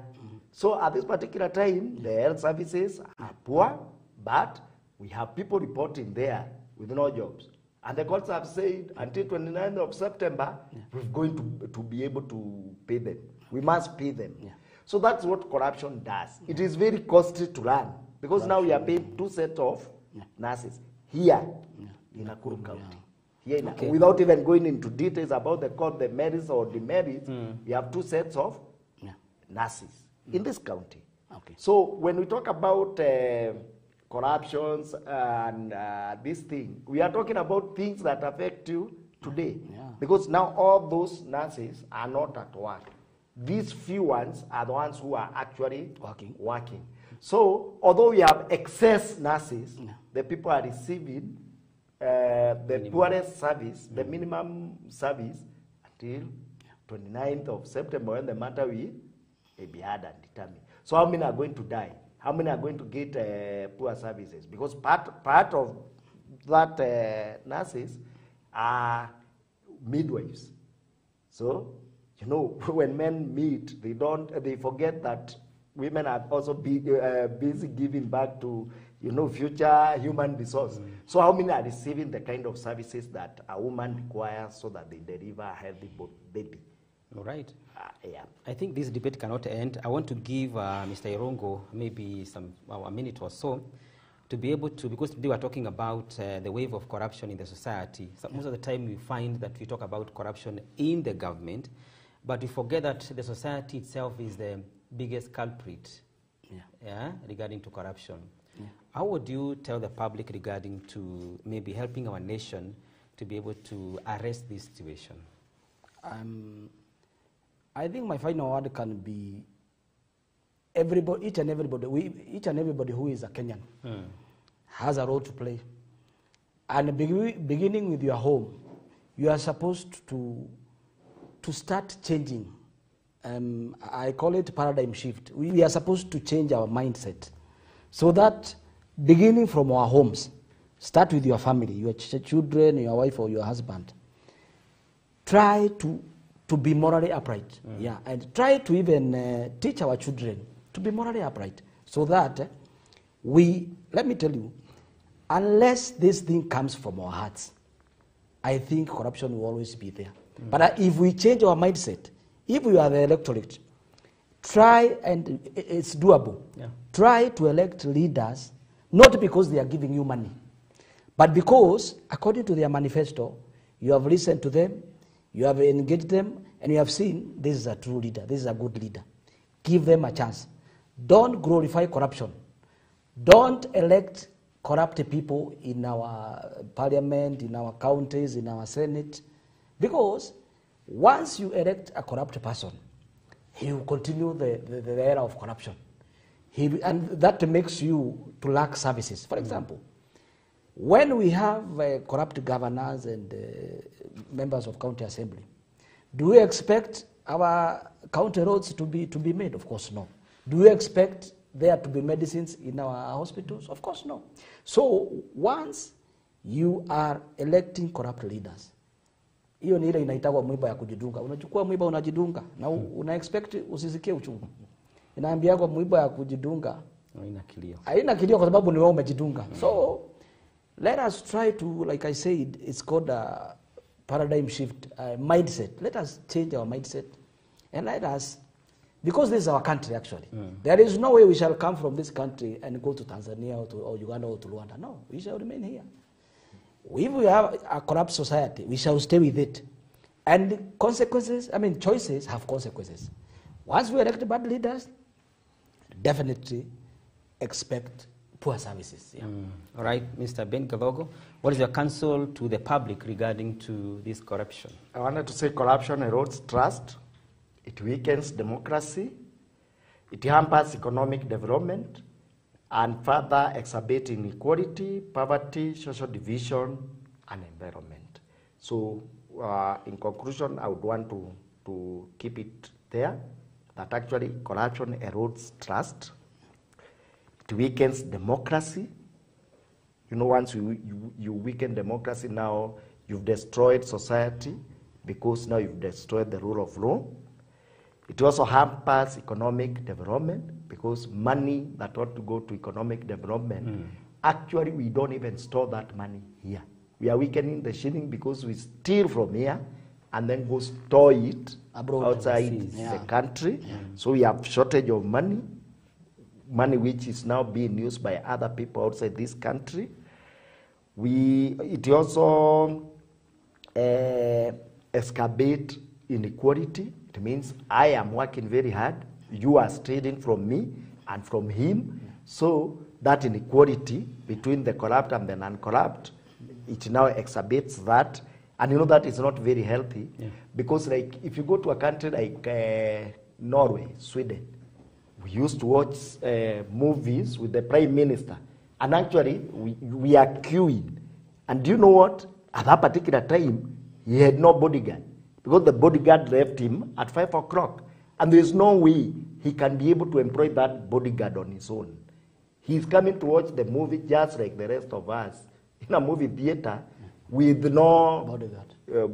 So at this particular time, the health services are poor, but we have people reporting there with no jobs. And the courts have said until 29th of September, we're going to be able to pay them. We must pay them. Yeah. So that's what corruption does. It is very costly to run, because now we are paying two sets of nurses here in Nakuru County. Here without even going into details about the merits or demerits, we have two sets of nurses in this county. Okay. So when we talk about corruptions and this thing, we are talking about things that affect you today. Yeah. Because now all those nurses are not at work. These few ones are the ones who are actually working. So although we have excess nurses, the people are receiving the poorest service, the minimum service, until 29th of September, when the matter will be heard and determined. So how many are going to die? How many are going to get poor services? Because part of that nurses are midwives. So, you know, when men meet, they forget that women are also busy giving back to, you know, future human resource. So how many are receiving the kind of services that a woman requires so that they deliver a healthy baby? All right. Yeah. I think this debate cannot end. I want to give Mr. Irongo maybe a minute or so to be able to, because today we're talking about the wave of corruption in the society. So most of the time we find that we talk about corruption in the government, but we forget that the society itself is the biggest culprit regarding to corruption. Yeah. How would you tell the public regarding to maybe helping our nation to be able to arrest this situation? I think my final word can be everybody, each and everybody who is a Kenyan has a role to play. And beginning with your home, you are supposed to start changing. I call it paradigm shift. We are supposed to change our mindset so that beginning from our homes, start with your family, your children, your wife or your husband. Try to be morally upright, and try to even teach our children to be morally upright, so that let me tell you, unless this thing comes from our hearts, I think corruption will always be there. But if we change our mindset, if we are the electorate, try, and it's doable, try to elect leaders, not because they are giving you money, but because, according to their manifesto, you have listened to them, you have engaged them, and you have seen this is a true leader, this is a good leader. Give them a chance. Don't glorify corruption. Don't elect corrupt people in our parliament, in our counties, in our senate, because once you elect a corrupt person, he will continue the era of corruption. And that makes you to lack services. For example, when we have corrupt governors and members of county assembly, do we expect our county roads to be made? Of course no. Do we expect there to be medicines in our hospitals? Of course no. So once you are electing corrupt leaders, hiyo ni ile inaitwa mwiba ya kujidunga. Unachukua mwiba unajidunga na una expect usisikie uchungu. Inaambia kwa mwiba ya kujidunga haina kilio kwa sababu ni wewe umejidunga. So let us try to, like I said, it's called a paradigm shift, mindset. Let us change our mindset, and let us, because this is our country actually. There is no way we shall come from this country and go to Tanzania or Uganda or to Rwanda. No, we shall remain here. If we have a corrupt society, we shall stay with it. And consequences, choices have consequences. Once we elect bad leaders, definitely expect poor services. Yeah. All right, Mr. Ben Gavogo, what is your counsel to the public regarding to this corruption? I wanted to say corruption erodes trust, it weakens democracy, it hampers economic development, and further exacerbate inequality, poverty, social division, and environment. So, in conclusion, I would want to keep it there, that actually corruption erodes trust, it weakens democracy. You know, once you weaken democracy, now you've destroyed society, because now you've destroyed the rule of law. It also hampers economic development, because money that ought to go to economic development, actually we don't even store that money here. We are weakening the shilling because we steal from here and then go store it outside the country. So we have shortage of money which is now being used by other people outside this country. It also exacerbate inequality. It means I am working very hard, you are stealing from me and from him, so that inequality between the corrupt and the non-corrupt, it now exacerbates that, and you know that is not very healthy, because like if you go to a country like Norway, Sweden, we used to watch movies with the Prime Minister, and actually we are queuing, and do you know what? At that particular time, he had no bodyguard, because the bodyguard left him at 5 o'clock. And there is no way he can be able to employ that bodyguard on his own. He's coming to watch the movie just like the rest of us in a movie theater with no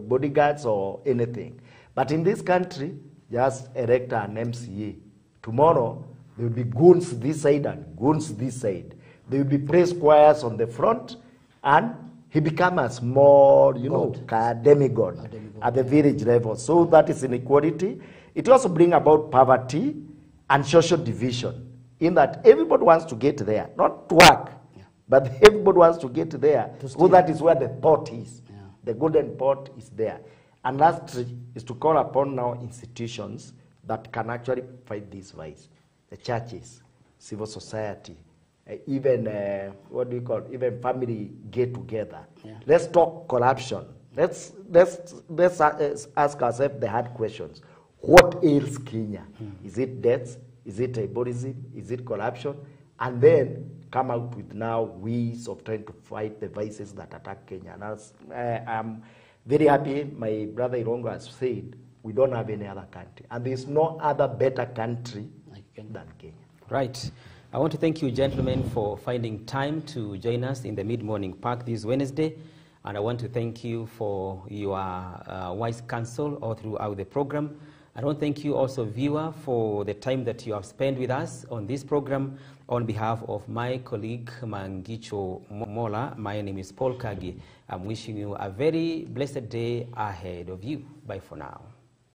bodyguards or anything. But in this country, just elect an MCA. Tomorrow, there will be goons this side and goons this side. There will be praise choirs on the front and he become a small, you know, demigod at the village level. So that is inequality. It also bring about poverty and social division, in that everybody wants to get there, not to work, but everybody wants to get there. So that is where the pot is. The golden pot is there. And lastly is to call upon now institutions that can actually fight this vice. The churches, civil society, even what do you call it? Even family get together. Let's talk corruption. Let's ask ourselves the hard questions. What ails Kenya? Is it debts? Is it tribalism? Is it corruption? And then come out with now ways of trying to fight the vices that attack Kenya. And I'm very happy my brother Irongo has said we don't have any other country. And there's no other better country than Kenya. Right. I want to thank you, gentlemen, for finding time to join us in the Mid-Morning Park this Wednesday. And I want to thank you for your wise counsel all throughout the program. I want to thank you also, viewer, for the time that you have spent with us on this program. On behalf of my colleague, Mangicho Mola, my name is Paul Kagi. I'm wishing you a very blessed day ahead of you. Bye for now.